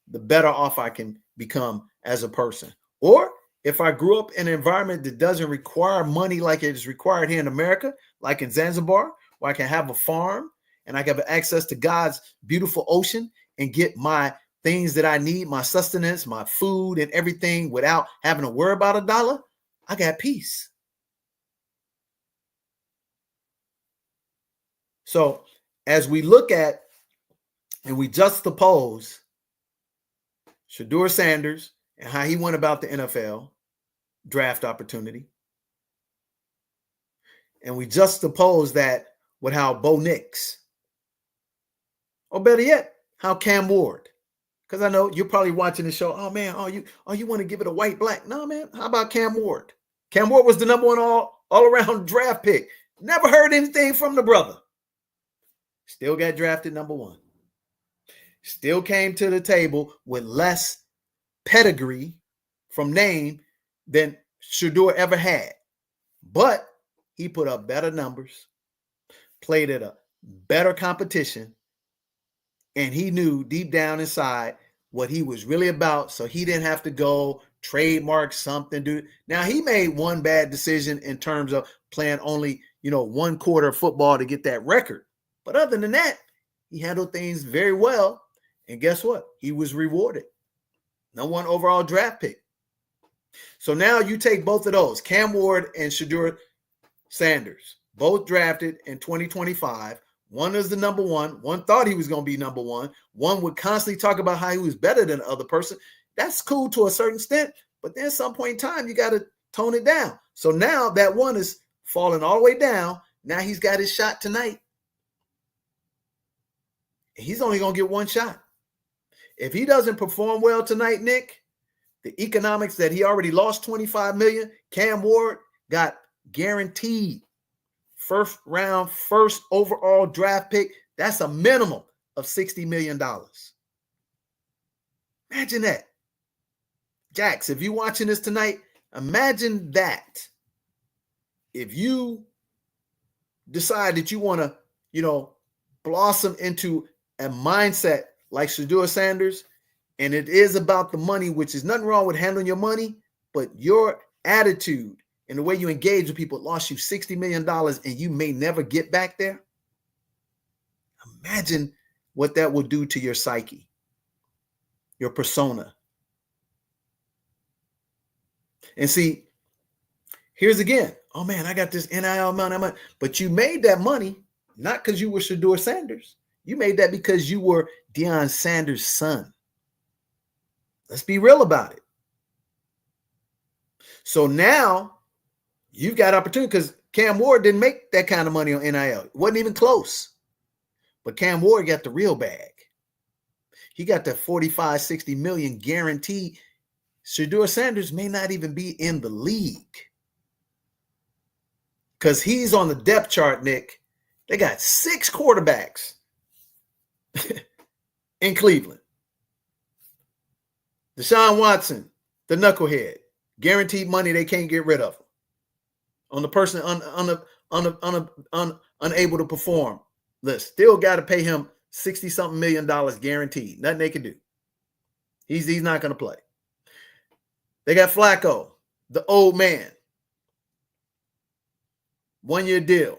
the better off I can become as a person. Or if I grew up in an environment that doesn't require money like it is required here in America, like in Zanzibar, where I can have a farm and I can have access to God's beautiful ocean and get my things that I need, my sustenance, my food and everything without having to worry about a dollar, I got peace. So as we look at and we juxtapose Shedeur Sanders and how he went about the NFL draft opportunity, and we juxtapose that with how Bo Nix, or better yet, how Cam Ward, because I know you're probably watching the show. Oh man, you want to give it a white black? No man, how about Cam Ward? Cam Ward was the number one all around draft pick. Never heard anything from the brother. Still got drafted number one. Still came to the table with less pedigree from name than Shedeur ever had. But he put up better numbers, played at a better competition, and he knew deep down inside what he was really about, so he didn't have to go trademark something. Now, he made one bad decision in terms of playing only, 1 quarter of football to get that record. But other than that, he handled things very well. And guess what? He was rewarded. Number 1 overall draft pick. So now you take both of those, Cam Ward and Shedeur Sanders, both drafted in 2025. One is the number one. One thought he was going to be number one. One would constantly talk about how he was better than the other person. That's cool to a certain extent. But then at some point in time, you got to tone it down. So now that one is falling all the way down. Now he's got his shot tonight. He's only going to get one shot. If he doesn't perform well tonight, Nick, the economics that he already lost $25 million, Cam Ward got guaranteed first round, first overall draft pick. That's a minimum of $60 million. Imagine that. Jax, if you're watching this tonight, imagine that. If you decide that you want to, blossom into a mindset like Shedeur Sanders, and it is about the money, which is nothing wrong with handling your money, but your attitude and the way you engage with people lost you $60 million and you may never get back there. Imagine what that will do to your psyche, your persona. And see, here's again, oh man, I got this NIL money, but you made that money not because you were Shedeur Sanders. You made that because you were Deion Sanders' son. Let's be real about it. So now you've got opportunity because Cam Ward didn't make that kind of money on NIL. It wasn't even close. But Cam Ward got the real bag. He got the 45, 60 million guaranteed. Shedeur Sanders may not even be in the league because he's on the depth chart, Nick. They got 6 quarterbacks in Cleveland. Deshaun Watson, the knucklehead, guaranteed money they can't get rid of him. On the person unable to perform list, still got to pay him $60-something million guaranteed. Nothing they can do. He's not going to play. They got Flacco, the old man. 1-year deal.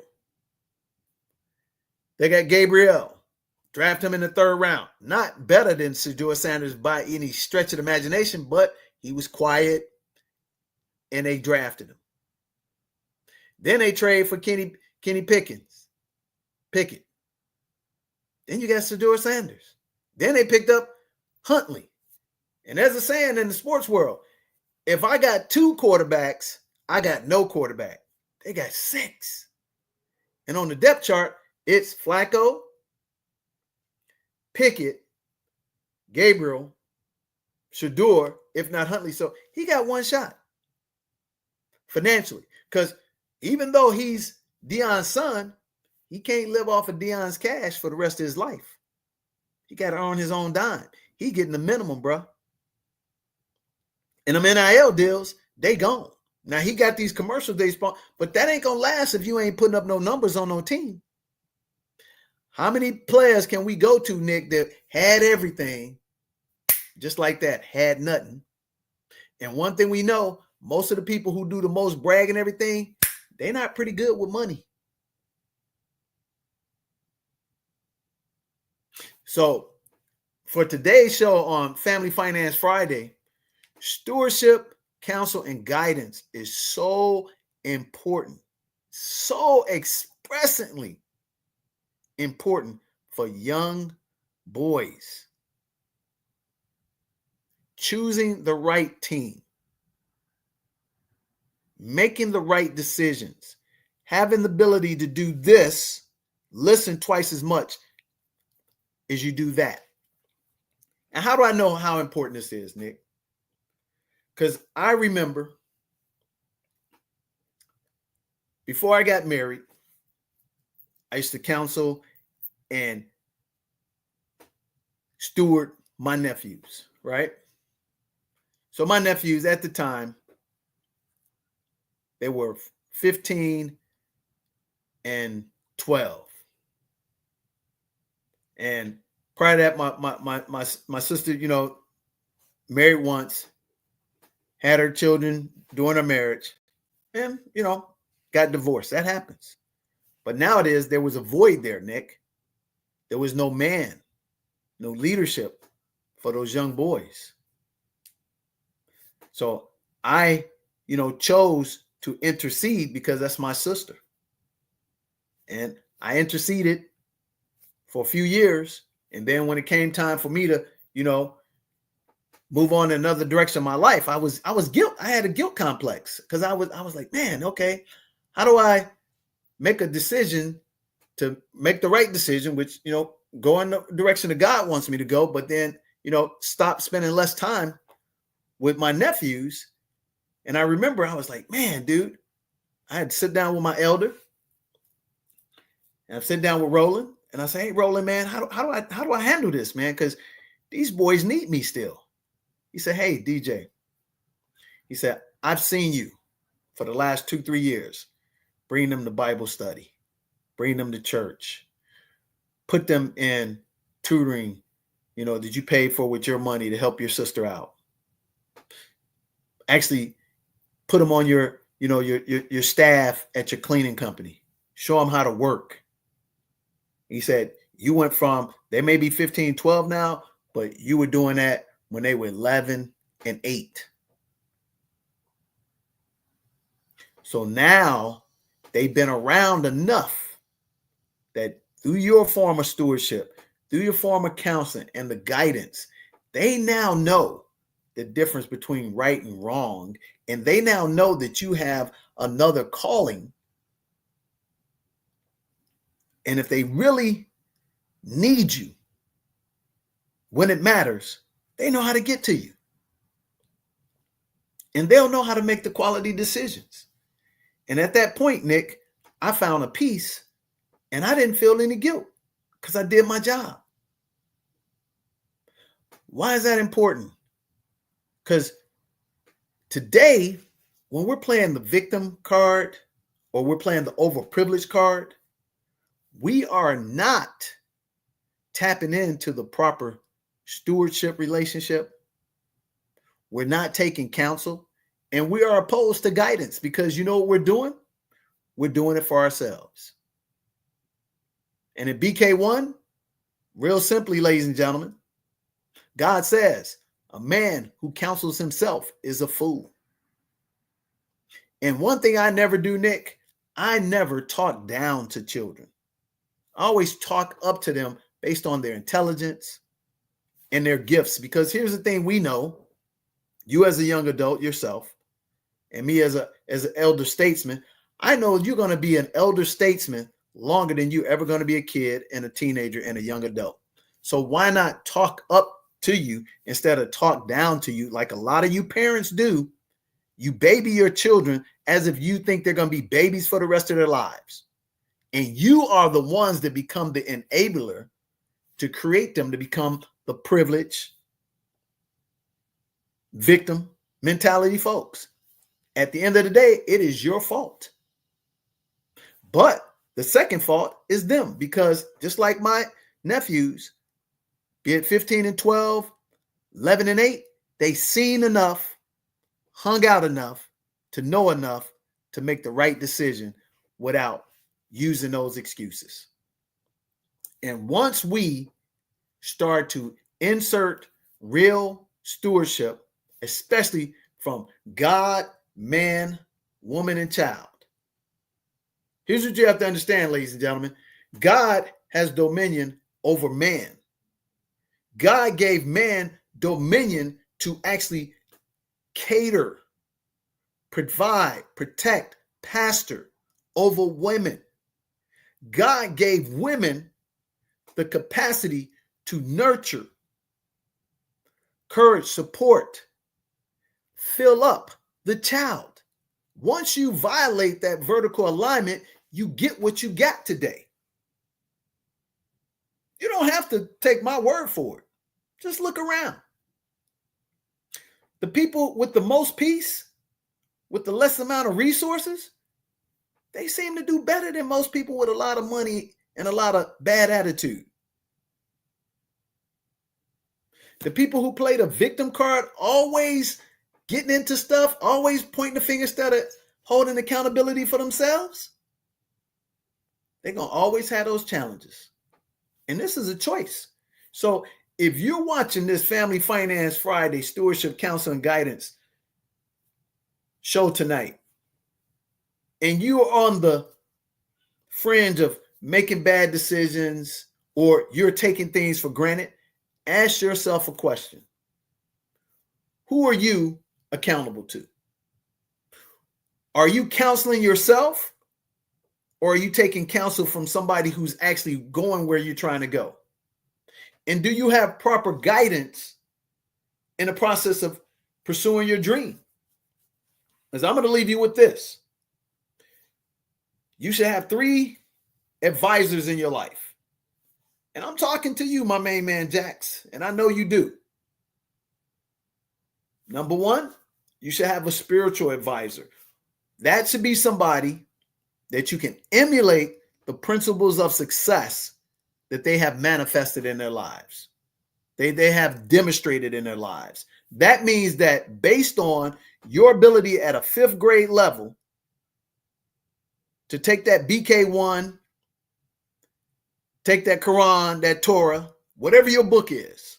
They got Gabriel. Draft him in the 3rd round. Not better than Shedeur Sanders by any stretch of the imagination, but he was quiet and they drafted him. Then they trade for Kenny Pickett. Then you got Shedeur Sanders. Then they picked up Huntley. And there's a saying in the sports world, if I got 2 quarterbacks, I got no quarterback. They got 6. And on the depth chart, it's Flacco, Pickett, Gabriel, Shedeur, if not Huntley. So he got one shot financially. Because even though he's Deion's son, he can't live off of Deion's cash for the rest of his life. He got to earn his own dime. He getting the minimum, bro. And them NIL deals, they gone. Now he got these commercials they spawn, but that ain't gonna last if you ain't putting up no numbers on no team. How many players can we go to, Nick, that had everything, just like that, had nothing? And one thing we know, most of the people who do the most bragging and everything, they're not pretty good with money. So for today's show on Family Finance Friday, stewardship, counsel, and guidance is so important, so expressly important for young boys. Choosing the right team, making the right decisions, having the ability to do this, listen twice as much as you do that. And how do I know how important this is, Nick? Because I remember before I got married, I used to counsel and steward my nephews, right? So my nephews at the time, they were 15 and 12. And prior to that, my sister, you know, married once, had her children during her marriage, and, you know, got divorced. That happens. But nowadays, there was a void there, Nick. There was no man, no leadership for those young boys. So I, you know, chose to intercede because that's my sister. And I interceded for a few years. And then when it came time for me to, you know, move on in another direction of my life, I had a guilt complex because I was like, man, okay, how do I make a decision to make the right decision, which, you know, go in the direction that God wants me to go, but then, you know, stop spending less time with my nephews. And I remember I was like, man, dude, I had to sit down with my elder, and I'm sitting down with Roland, and I say, hey, Roland, man, how do I handle this, man? Because these boys need me still. He said, hey, DJ, he said, I've seen you for the last 2-3 years, bring them to Bible study, bring them to church, put them in tutoring, you know, that you paid for with your money to help your sister out. Actually, put them on your, you know, your staff at your cleaning company. Show them how to work. He said, you went from, they may be 15, 12 now, but you were doing that when they were 11 and 8. So now they've been around enough that through your form of stewardship, through your form of counseling and the guidance, they now know the difference between right and wrong. And they now know that you have another calling. And if they really need you when it matters, they know how to get to you. And they'll know how to make the quality decisions. And at that point, Nick, I found a peace and I didn't feel any guilt because I did my job. Why is that important? Because today, when we're playing the victim card or we're playing the overprivileged card, we are not tapping into the proper stewardship relationship. We're not taking counsel, and we are opposed to guidance because you know what we're doing? We're doing it for ourselves. And in BK1, real simply, ladies and gentlemen, God says, a man who counsels himself is a fool. And one thing I never do, Nick, I never talk down to children. I always talk up to them based on their intelligence and their gifts. Because here's the thing we know, you as a young adult yourself, and me as an elder statesman, I know you're going to be an elder statesman longer than you're ever going to be a kid and a teenager and a young adult. So why not talk up to you instead of talk down to you like a lot of you parents do? You baby your children as if you think they're going to be babies for the rest of their lives. And you are the ones that become the enabler to create them to become the privileged victim mentality folks. At the end of the day, it is your fault. But the second fault is them, because just like my nephews, be it 15 and 12, 11 and 8, they seen enough, hung out enough to know enough to make the right decision without using those excuses. And once we start to insert real stewardship, especially from God, man, woman, and child. Here's what you have to understand, ladies and gentlemen. God has dominion over man. God gave man dominion to actually cater, provide, protect, pastor over women. God gave women the capacity to nurture, courage, support, fill up the child. Once you violate that vertical alignment, you get what you got today. You don't have to take my word for it. Just look around. The people with the most peace, with the less amount of resources, they seem to do better than most people with a lot of money and a lot of bad attitude. The people who play the victim card, always getting into stuff, always pointing the finger instead of holding accountability for themselves, they're going to always have those challenges. And this is a choice. So if you're watching this Family Finance Friday Stewardship, Counsel, and Guidance show tonight, and you are on the fringe of making bad decisions, or you're taking things for granted, ask yourself a question. Who are you accountable to? Are you counseling yourself, or are you taking counsel from somebody who's actually going where you're trying to go? And do you have proper guidance in the process of pursuing your dream? Because I'm going to leave you with this. You should have 3 advisors in your life. And I'm talking to you, my main man, Jax, and I know you do. Number 1, you should have a spiritual advisor. That should be somebody that you can emulate the principles of success that they have manifested in their lives. They have demonstrated in their lives. That means that based on your ability at a 5th grade level to take that BK1, take that Quran, that Torah, whatever your book is,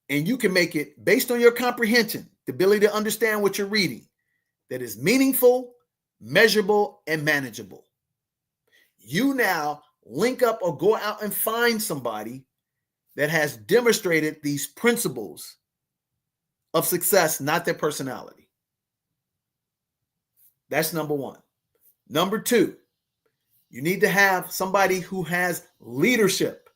and you can make it based on your comprehension, the ability to understand what you're reading, that is meaningful, measurable, and manageable. You now link up or go out and find somebody that has demonstrated these principles of success, not their personality. That's number 1. Number 2, you need to have somebody who has leadership.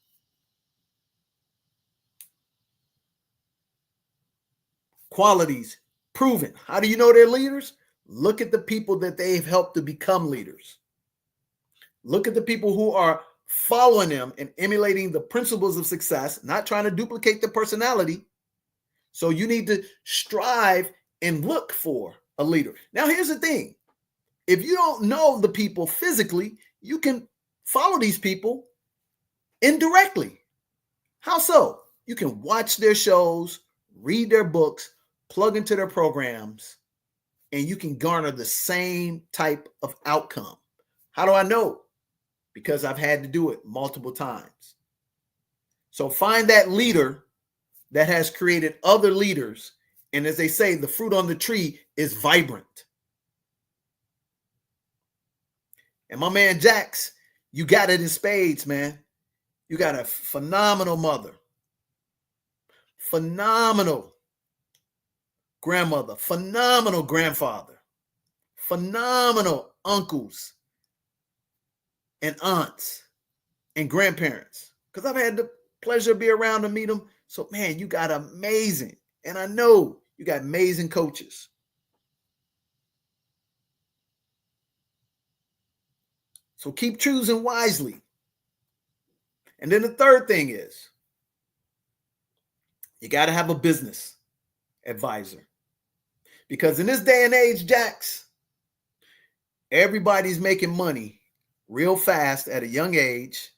Qualities proven. How do you know they're leaders? Look at the people that they've helped to become leaders. Look at the people who are following them and emulating the principles of success, not trying to duplicate their personality. So you need to strive and look for a leader. Now, here's the thing. If you don't know the people physically, you can follow these people indirectly. How so? You can watch their shows, read their books, plug into their programs, and you can garner the same type of outcome. How do I know? Because I've had to do it multiple times. So find that leader that has created other leaders. And as they say, the fruit on the tree is vibrant. And my man Jax, you got it in spades, man. You got a phenomenal mother, phenomenal grandmother, phenomenal grandfather, phenomenal uncles and aunts and grandparents. Because I've had the pleasure to be around to meet them. So, man, you got amazing. And I know you got amazing coaches. So keep choosing wisely. And then the third thing is you got to have a business advisor. Because in this day and age, Jax, everybody's making money real fast at a young age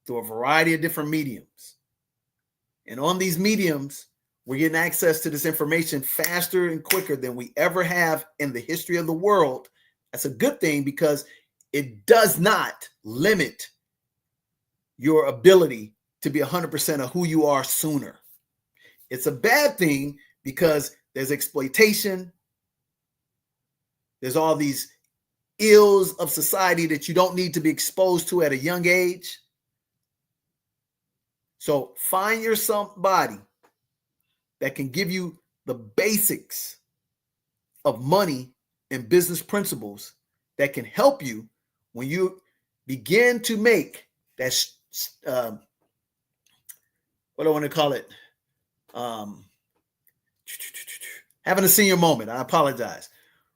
through a variety of different mediums. And on these mediums, we're getting access to this information faster and quicker than we ever have in the history of the world. That's a good thing because it does not limit your ability to be 100% of who you are sooner. It's a bad thing because there's exploitation. There's all these ills of society that you don't need to be exposed to at a young age. So find your somebody that can give you the basics of money and business principles that can help you when you begin to make that, what do I want to call it? Having a senior moment. I apologize.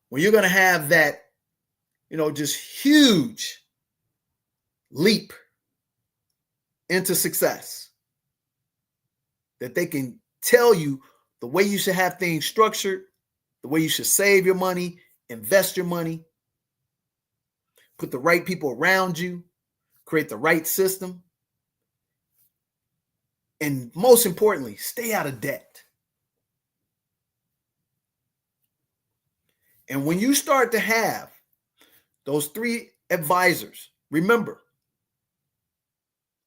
When you're going to have that, just huge leap into success, that they can tell you the way you should have things structured, the way you should save your money, invest your money, put the right people around you, create the right system, and most importantly, stay out of debt. And when you start to have those 3 advisors, remember,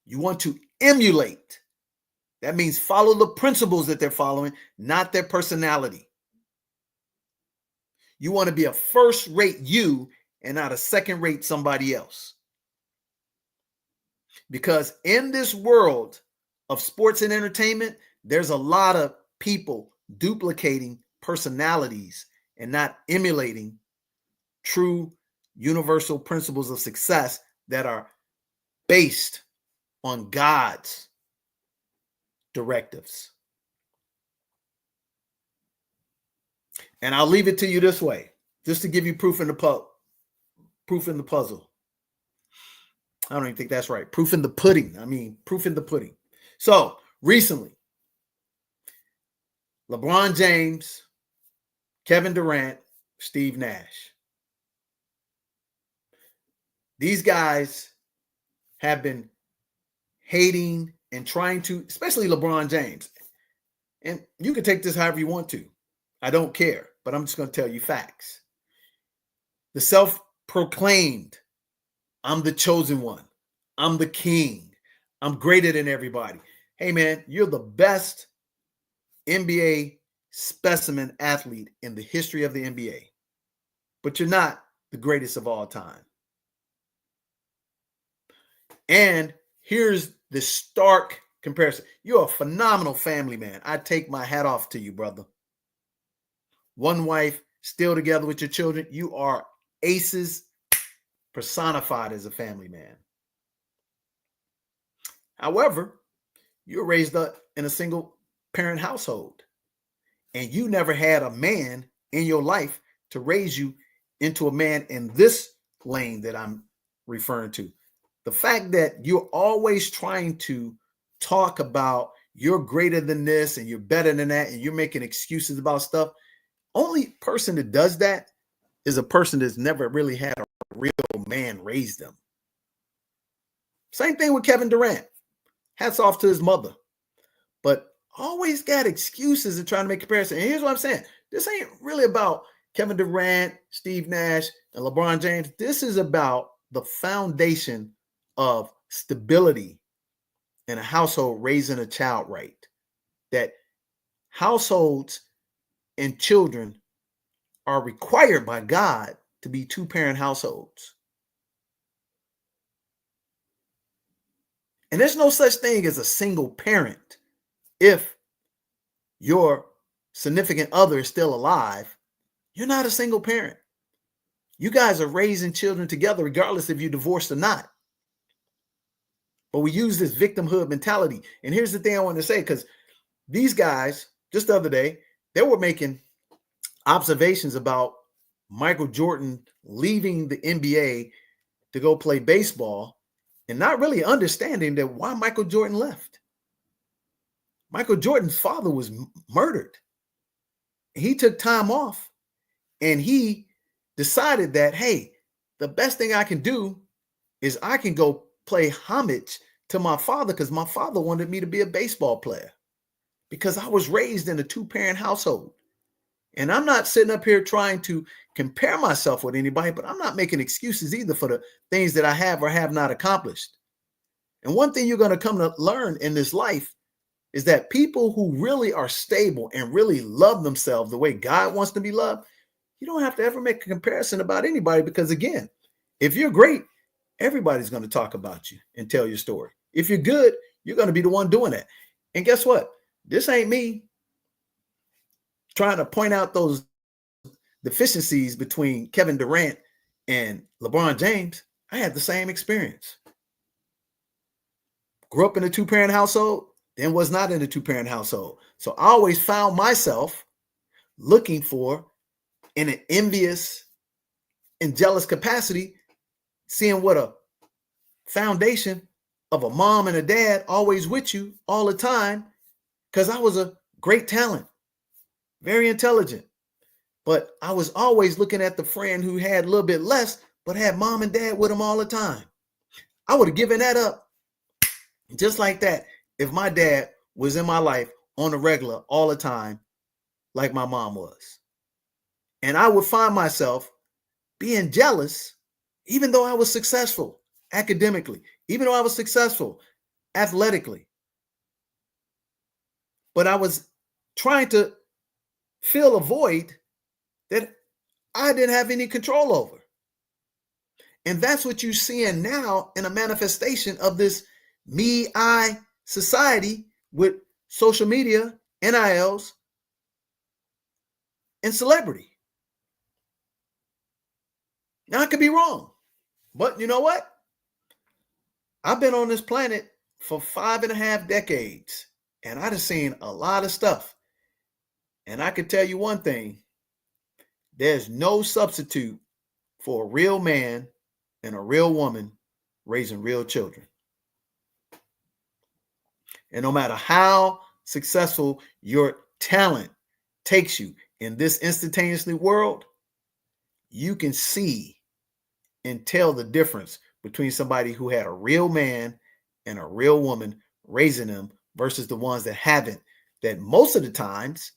you want to emulate. That means follow the principles that they're following, not their personality. You want to be a first-rate you and not a second-rate somebody else. Because in this world of sports and entertainment, there's a lot of people duplicating personalities and not emulating true universal principles of success that are based on God's directives. And I'll leave it to you this way, just to give you proof in the puzzle. I don't even think that's right. Proof in the pudding. Proof in the pudding. So recently, LeBron James, Kevin Durant, Steve Nash. These guys have been hating and trying to, especially LeBron James. And you can take this however you want to. I don't care, but I'm just going to tell you facts. The self-proclaimed, I'm the chosen one. I'm the king. I'm greater than everybody. Hey, man, you're the best NBA specimen athlete in the history of the NBA. But you're not the greatest of all time. And here's the stark comparison. You're a phenomenal family man. I take my hat off to you, brother. One wife, still together with your children. You are aces personified as a family man. However, you're raised up in a single parent household, and you never had a man in your life to raise you into a man in this lane that I'm referring to. The fact that you're always trying to talk about you're greater than this and you're better than that, and you're making excuses about stuff. Only person that does that is a person that's never really had a real man raise them. Same thing with Kevin Durant. Hats off to his mother. But always got excuses and trying to make comparison. And here's what I'm saying. This ain't really about Kevin Durant, Steve Nash, and LeBron James. This is about the foundation of stability in a household raising a child right. That households and children are required by God to be two-parent households. And there's no such thing as a single parent if your significant other is still alive. You're not a single parent. You guys are raising children together regardless if you're divorced or not. But we use this victimhood mentality. And here's the thing I want to say, because these guys, just the other day, they were making observations about Michael Jordan leaving the NBA to go play baseball and not really understanding that why Michael Jordan left. Michael Jordan's father was murdered. He took time off And he decided that, hey, the best thing I can do is I can go play homage to my father, because my father wanted me to be a baseball player, because I was raised in a 2-parent household. And I'm not sitting up here trying to compare myself with anybody, but I'm not making excuses either for the things that I have or have not accomplished. And one thing you're going to come to learn in this life is that people who really are stable and really love themselves the way God wants to be loved, you don't have to ever make a comparison about anybody, because again, if you're great, everybody's going to talk about you and tell your story. If you're good, you're going to be the one doing that. And guess what? This ain't me trying to point out those deficiencies between Kevin Durant and LeBron James. I had the same experience. Grew up in a 2-parent household, then was not in a 2-parent household. So I always found myself looking for, in an envious and jealous capacity, seeing what a foundation of a mom and a dad always with you all the time, because I was a great talent, very intelligent. But I was always looking at the friend who had a little bit less, but had mom and dad with them all the time. I would have given that up just like that if my dad was in my life on the regular all the time, like my mom was. And I would find myself being jealous, even though I was successful academically, even though I was successful athletically. But I was trying to fill a void that I didn't have any control over. And that's what you're seeing now in a manifestation of this me-I society with social media, NILs, and celebrity. Now, I could be wrong, but you know what? I've been on this planet for 5.5 decades, and I've seen a lot of stuff. And I can tell you one thing: there's no substitute for a real man and a real woman raising real children. And no matter how successful your talent takes you in this instantaneously world, you can see and tell the difference between somebody who had a real man and a real woman raising them versus the ones that haven't. That most of the times,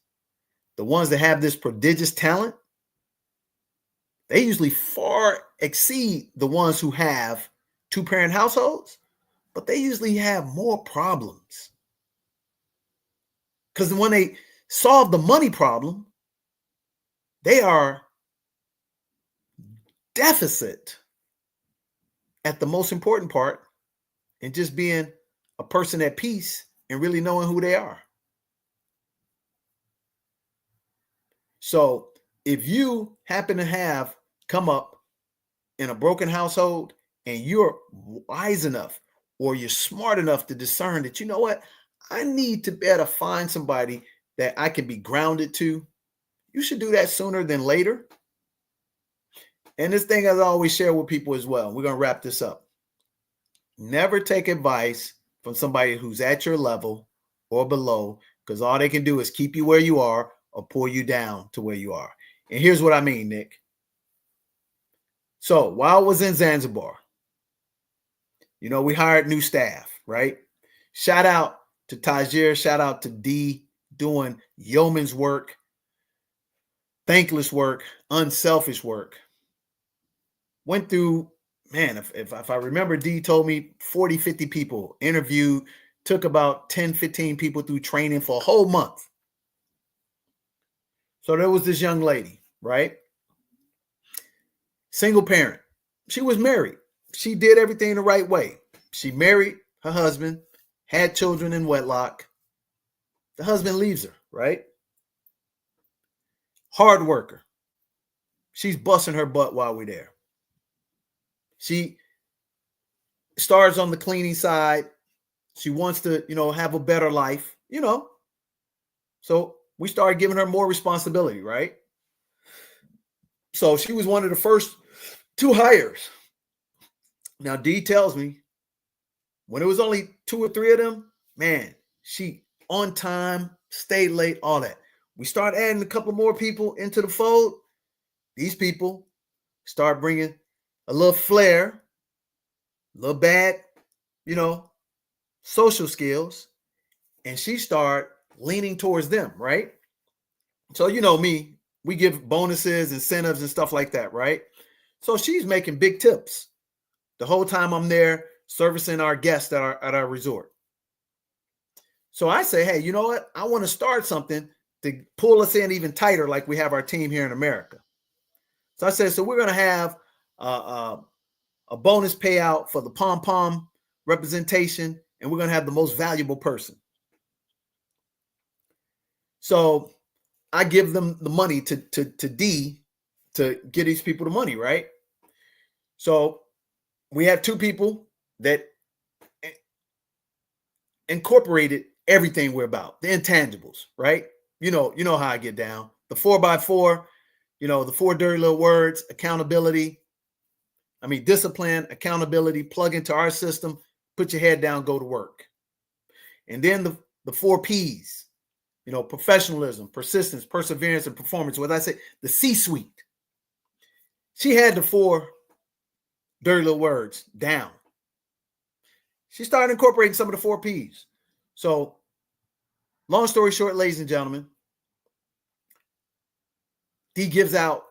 the ones that have this prodigious talent, they usually far exceed the ones who have 2-parent households, but they usually have more problems. Because when they solve the money problem, they are deficit at the most important part, and just being a person at peace and really knowing who they are. So if you happen to have come up in a broken household and you're wise enough or you're smart enough to discern that, you know what, I need to better find somebody that I can be grounded to, you should do that sooner than later. And this thing I always share with people as well. We're going to wrap this up. Never take advice from somebody who's at your level or below, because all they can do is keep you where you are or pull you down to where you are. And here's what I mean, Nick. So while I was in Zanzibar, we hired new staff, right? Shout out to Tajir, shout out to D, doing yeoman's work, thankless work, unselfish work. Went through, man, if I remember, D told me 40, 50 people interviewed, took about 10, 15 people through training for a whole month. So there was this young lady, right? Single parent. She was married. She did everything the right way. She married her husband, had children in wedlock. The husband leaves her, right? Hard worker. She's busting her butt while we're there. She starts on the cleaning side. She wants to, have a better life, So we started giving her more responsibility, right? So she was one of the first 2 hires. Now, D tells me when it was only 2 or 3 of them, man, she on time, stayed late, all that. We start adding a couple more people into the fold. these people start bringing a little flair, a little bad, social skills, and she start leaning towards them, right? So me, we give bonuses, incentives, and stuff like that, right? So she's making big tips the whole time I'm there servicing our guests at our resort. So I say, hey, you know what? I want to start something to pull us in even tighter, like we have our team here in America. So I said, so we're going to have a bonus payout for the pom-pom representation, and we're going to have the most valuable person. So I give them the money to D to get these people the money, right? So we have two people that incorporated everything we're about, the intangibles, right? You know how I get down. The 4x4, the 4 dirty little words, accountability. Discipline, accountability, plug into our system, put your head down, go to work. And then the 4 P's, professionalism, persistence, perseverance, and performance. What I say, the C-suite. She had the 4 dirty little words down. She started incorporating some of the 4 P's. So, long story short, ladies and gentlemen, D gives out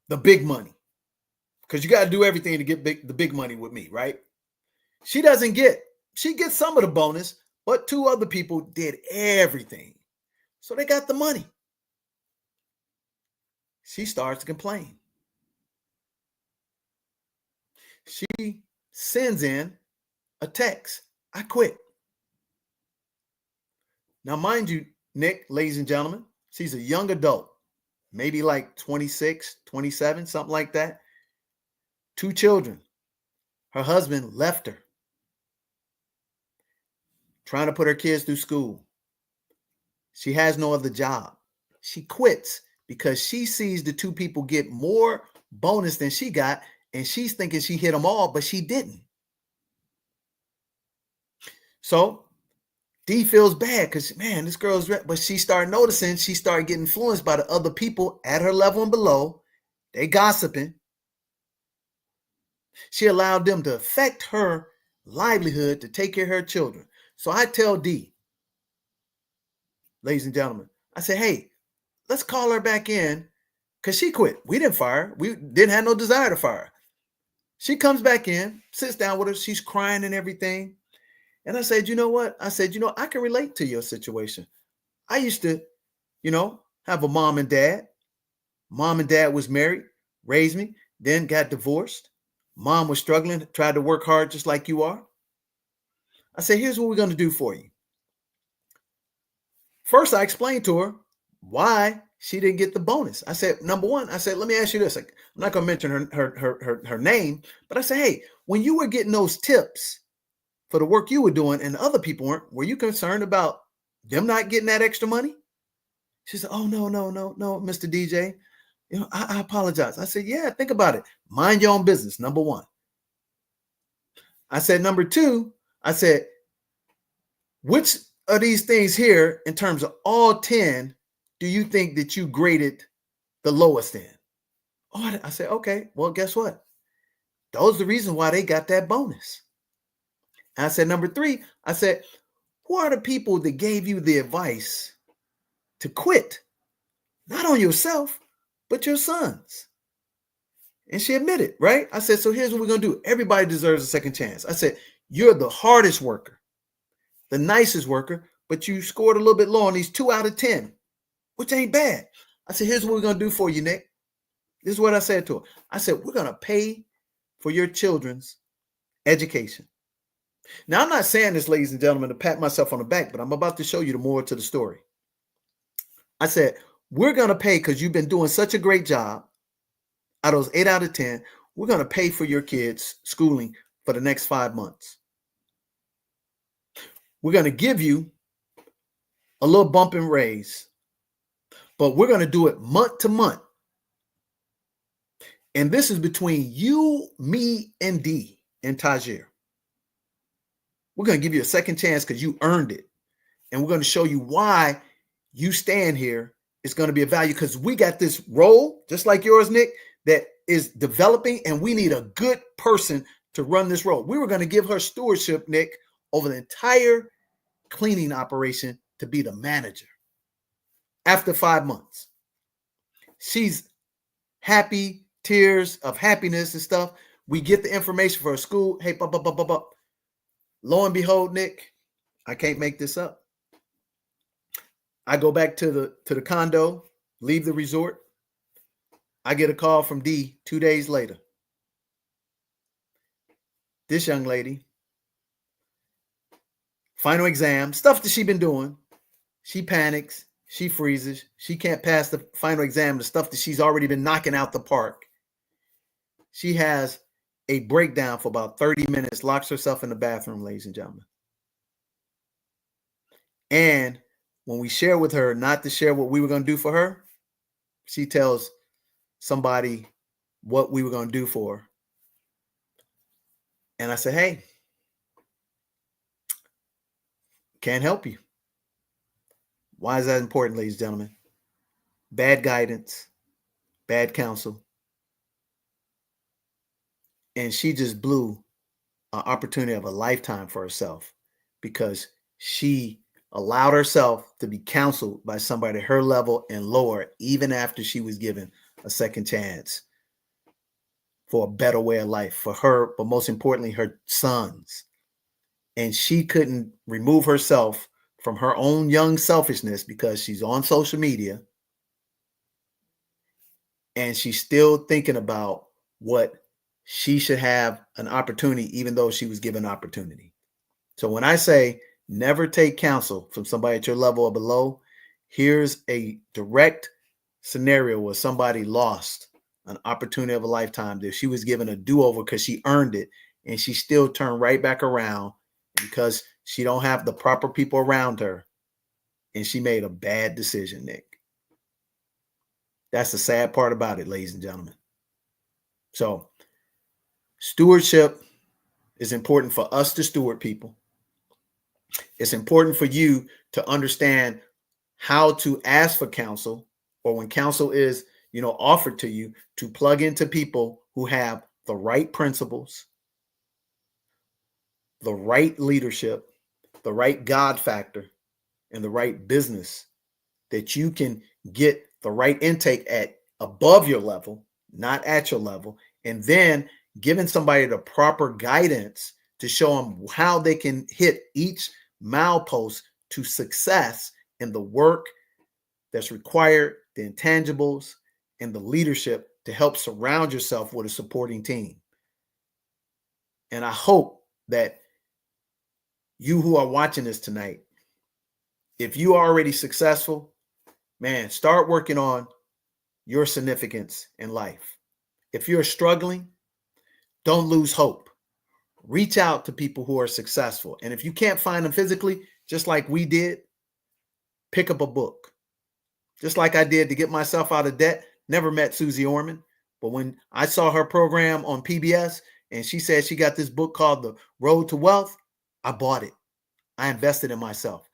the big money. Because you got to do everything to get the big money with me, right? She gets some of the bonus, but 2 other people did everything. So they got the money. She starts to complain. She sends in a text. I quit. Now, mind you, Nick, ladies and gentlemen, she's a young adult, maybe like 26, 27, something like that. 2 children. Her husband left her, trying to put her kids through school. She has no other job. She quits because she sees the 2 people get more bonus than she got, and she's thinking she hit them all, but she didn't. So D feels bad because, man, this girl's, but she started noticing, she started getting influenced by the other people at her level and below. They gossiping. She allowed them to affect her livelihood to take care of her children. So I tell D, ladies and gentlemen, I say, hey, let's call her back in because she quit. We didn't fire her. We didn't have no desire to fire her. She comes back in, sits down with her. She's crying and everything. And I said, you know what? I said, I can relate to your situation. I used to, have a mom and dad. Mom and dad was married, raised me, then got divorced. Mom was struggling, tried to work hard just like you are. I said, here's what we're going to do for you. First, I explained to her why she didn't get the bonus. I said, number one, let me ask you this. I'm not going to mention her name, but I said, hey, when you were getting those tips for the work you were doing and other people weren't, were you concerned about them not getting that extra money? She said, oh, no, Mr. DJ. I apologize. I said, yeah, think about it. Mind your own business, number one. I said, number two, I said, which of these things here, in terms of all 10, do you think that you graded the lowest in? Oh, I said, okay, well, guess what? Those are the reasons why they got that bonus. And I said, number three, I said, who are the people that gave you the advice to quit? Not on yourself, but your sons. And she admitted, right? I said, so here's what we're going to do. Everybody deserves a second chance. I said, you're the hardest worker, the nicest worker, but you scored a little bit low on these 2 out of 10, which ain't bad. I said, here's what we're going to do for you, Nick. This is what I said to her. I said, we're going to pay for your children's education. Now, I'm not saying this, ladies and gentlemen, to pat myself on the back, but I'm about to show you the more to the story. I said, we're going to pay because you've been doing such a great job. Out of those 8 out of 10, we're going to pay for your kids' schooling for the next 5 months. We're going to give you a little bump and raise, but we're going to do it month to month. And this is between you, me, and D and Tajir. We're going to give you a second chance because you earned it. And we're going to show you why you stand here is going to be a value because we got this role, just like yours, Nick, that is developing, and we need a good person to run this role. We were going to give her stewardship, Nick, over the entire cleaning operation to be the manager. After 5 months, she's happy, tears of happiness and stuff. We get the information for her school. Hey, lo and behold, Nick, I can't make this up. I go back to the condo, leave the resort. I get a call from D 2 days later. This young lady, final exam, stuff that she's been doing. She panics. She freezes. She can't pass the final exam, the stuff that she's already been knocking out the park. She has a breakdown for about 30 minutes, locks herself in the bathroom, ladies and gentlemen. And when we share with her not to share what we were going to do for her, she tells somebody what we were going to do for her. And I said, hey, can't help you. Why is that important, ladies and gentlemen? Bad guidance, bad counsel. And she just blew an opportunity of a lifetime for herself because she allowed herself to be counseled by somebody at her level and lower, even after she was given a second chance for a better way of life for her, but most importantly, her sons. And she couldn't remove herself from her own young selfishness because she's on social media and she's still thinking about what she should have an opportunity, even though she was given opportunity. So when I say never take counsel from somebody at your level or below, here's a direct scenario where somebody lost an opportunity of a lifetime that she was given a do-over because she earned it, and she still turned right back around because she don't have the proper people around her, and she made a bad decision, Nick. That's the sad part about it, ladies and gentlemen. So stewardship is important for us to steward people. It's important for you to understand how to ask for counsel, or when counsel is, offered to you, to plug into people who have the right principles, the right leadership, the right God factor, and the right business, that you can get the right intake at above your level, not at your level, and then giving somebody the proper guidance to show them how they can hit each milepost to success in the work that's required, the intangibles, and the leadership to help surround yourself with a supporting team. And I hope that you who are watching this tonight, if you are already successful, man, start working on your significance in life. If you're struggling, don't lose hope. Reach out to people who are successful. And if you can't find them physically, just like we did, pick up a book. Just like I did to get myself out of debt. Never met Susie Orman, but when I saw her program on PBS and she said she got this book called The Road to Wealth, I bought it. I invested in myself.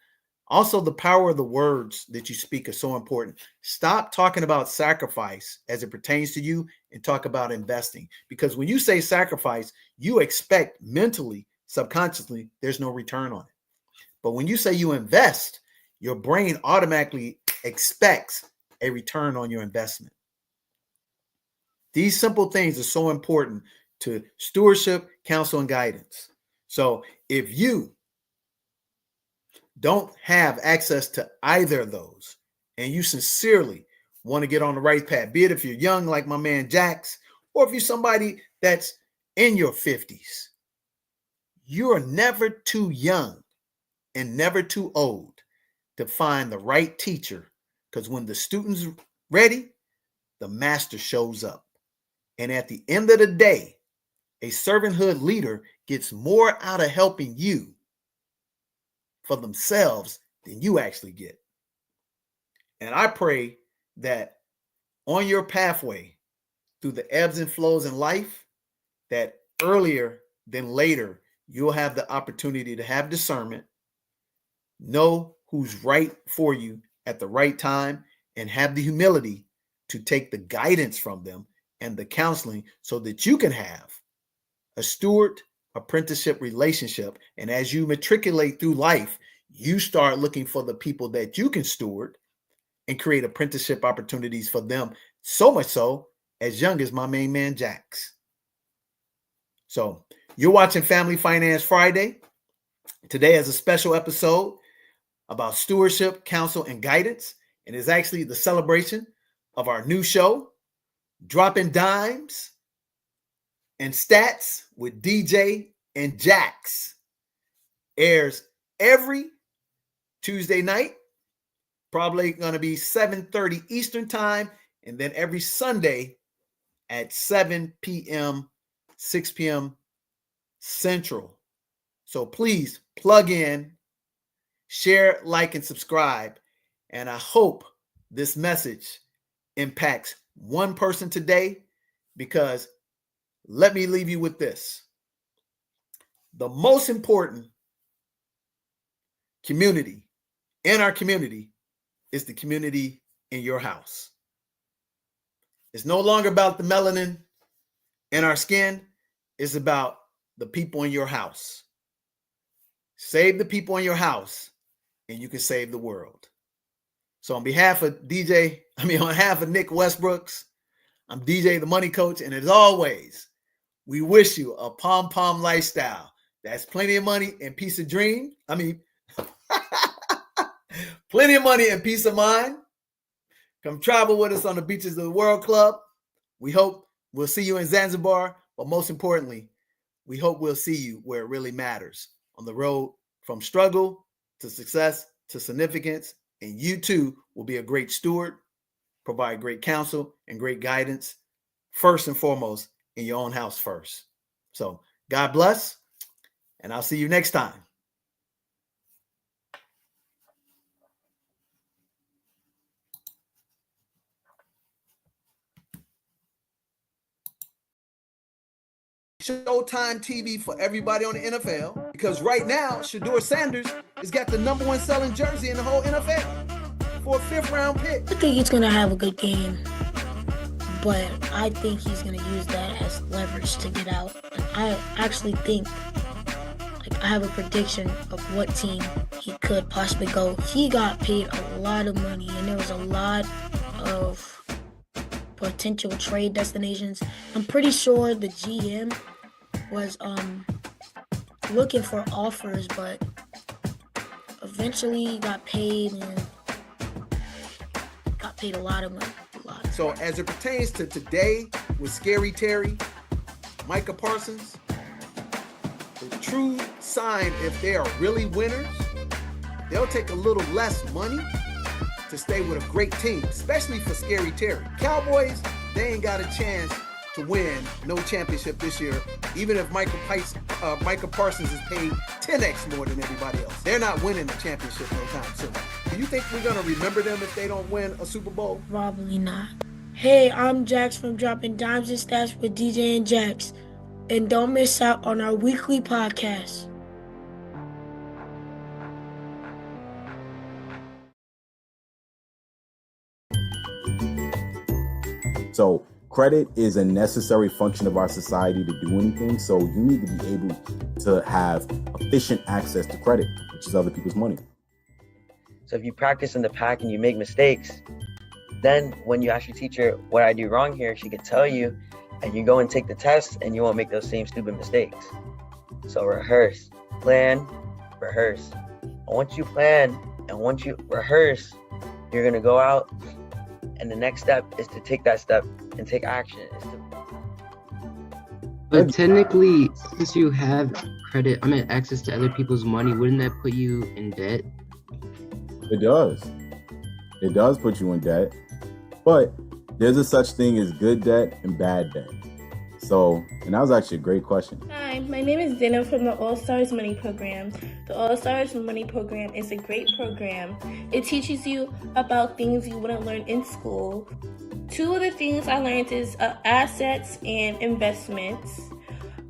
Also, the power of the words that you speak is so important. Stop talking about sacrifice as it pertains to you and talk about investing. Because when you say sacrifice, you expect mentally, subconsciously, there's no return on it. But when you say you invest, your brain automatically expects a return on your investment. These simple things are so important to stewardship, counsel, and guidance. So if you don't have access to either of those, and you sincerely want to get on the right path, be it if you're young like my man Jax, or if you're somebody that's in your 50s, you are never too young and never too old to find the right teacher, because when the student's ready, the master shows up. And at the end of the day, a servanthood leader gets more out of helping you for themselves than you actually get. And I pray that on your pathway through the ebbs and flows in life, that earlier than later, you'll have the opportunity to have discernment, know who's right for you at the right time, and have the humility to take the guidance from them and the counseling so that you can have a steward apprenticeship relationship. And as you matriculate through life, you start looking for the people that you can steward and create apprenticeship opportunities for them, so much so as young as my main man, Jax. So you're watching Family Finance Friday. Today is a special episode about stewardship, counsel, and guidance. And it's actually the celebration of our new show, Dropping Dimes and Stats with DJ and Jax. Airs every Tuesday night, probably going to be 7:30 Eastern time, and then every Sunday at 7 p.m., 6 p.m. Central. So please plug in, share, like, and subscribe. And I hope this message impacts one person today, because let me leave you with this. The most important community in our community is the community in your house. It's no longer about the melanin in our skin. It's about the people in your house. Save the people in your house, and you can save the world. So on behalf of Nick Westbrooks, I'm DJ the Money Coach, and as always, we wish you a pom-pom lifestyle. That's plenty of money and peace of dream. Plenty of money and peace of mind. Come travel with us on the Beaches of the World Club. We hope we'll see you in Zanzibar, but most importantly, we hope we'll see you where it really matters, on the road from struggle to success to significance. And you too will be a great steward, provide great counsel and great guidance, first and foremost in your own house first. So God bless, and I'll see you next time. Showtime TV for everybody on the NFL, because right now Shedeur Sanders has got the #1 selling jersey in the whole NFL for a 5th round pick. I think he's going to have a good game, but I think he's going to use that as leverage to get out. And I actually think, I have a prediction of what team he could possibly go. He got paid a lot of money, and there was a lot of potential trade destinations. I'm pretty sure the GM was looking for offers, but eventually got paid, and got paid a lot of money. So as it pertains to today with Scary Terry, Micah Parsons, the true sign, if they are really winners, they'll take a little less money to stay with a great team, especially for Scary Terry. Cowboys, they ain't got a chance to win no championship this year, even if Micah Parsons is paid 10x more than everybody else. They're not winning the championship no time soon. Do you think we're going to remember them if they don't win a Super Bowl? Probably not. Hey, I'm Jax from Dropping Dimes and Stats with DJ and Jax. And don't miss out on our weekly podcast. So credit is a necessary function of our society to do anything. So you need to be able to have efficient access to credit, which is other people's money. So if you practice in the pack and you make mistakes, then when you ask your teacher what I do wrong here, she could tell you, and you go and take the test and you won't make those same stupid mistakes. So rehearse, plan, rehearse. And once you plan and once you rehearse, you're gonna go out, and the next step is to take that step and take action. But technically, since you have access to other people's money, wouldn't that put you in debt? It does. It does put you in debt. But there's a such thing as good debt and bad debt. So, and that was actually a great question. Hi, my name is Zena from the All-Stars Money Program. The All-Stars Money Program is a great program. It teaches you about things you wouldn't learn in school. 2 of the things I learned is assets and investments.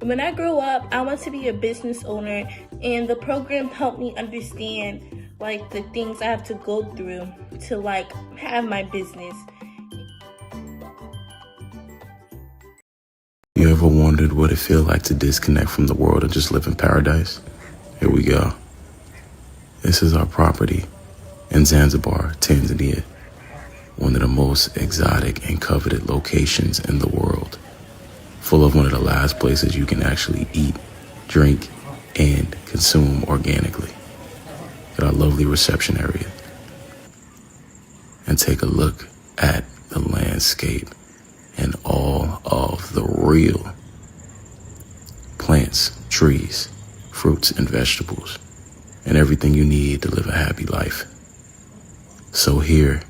When I grew up, I wanted to be a business owner, and the program helped me understand like the things I have to go through to like have my business. You ever wondered what it feels like to disconnect from the world and just live in paradise? Here we go. This is our property in Zanzibar, Tanzania, one of the most exotic and coveted locations in the world, full of one of the last places you can actually eat, drink, and consume organically. Got our lovely reception area. And take a look at the landscape and all of the real plants, trees, fruits, and vegetables, and everything you need to live a happy life. So here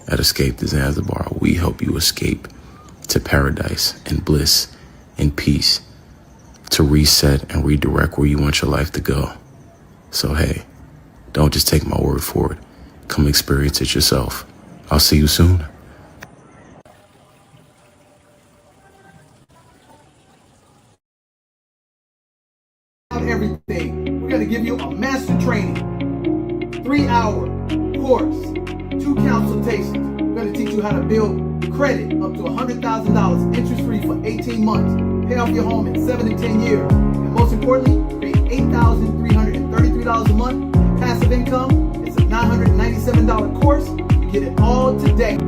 at Escape to Zanzibar, we help you escape to paradise and bliss and peace, to reset and redirect where you want your life to go. So hey, don't just take my word for it. Come experience it yourself. I'll see you soon. Everything. We're going to give you a master training, 3-hour course, 2 consultations. We're going to teach you how to build credit up to $100,000 interest-free for 18 months. Pay off your home in 7 to 10 years. And most importantly, create $8,333 a month passive income. It's a $997 course. You get it all today.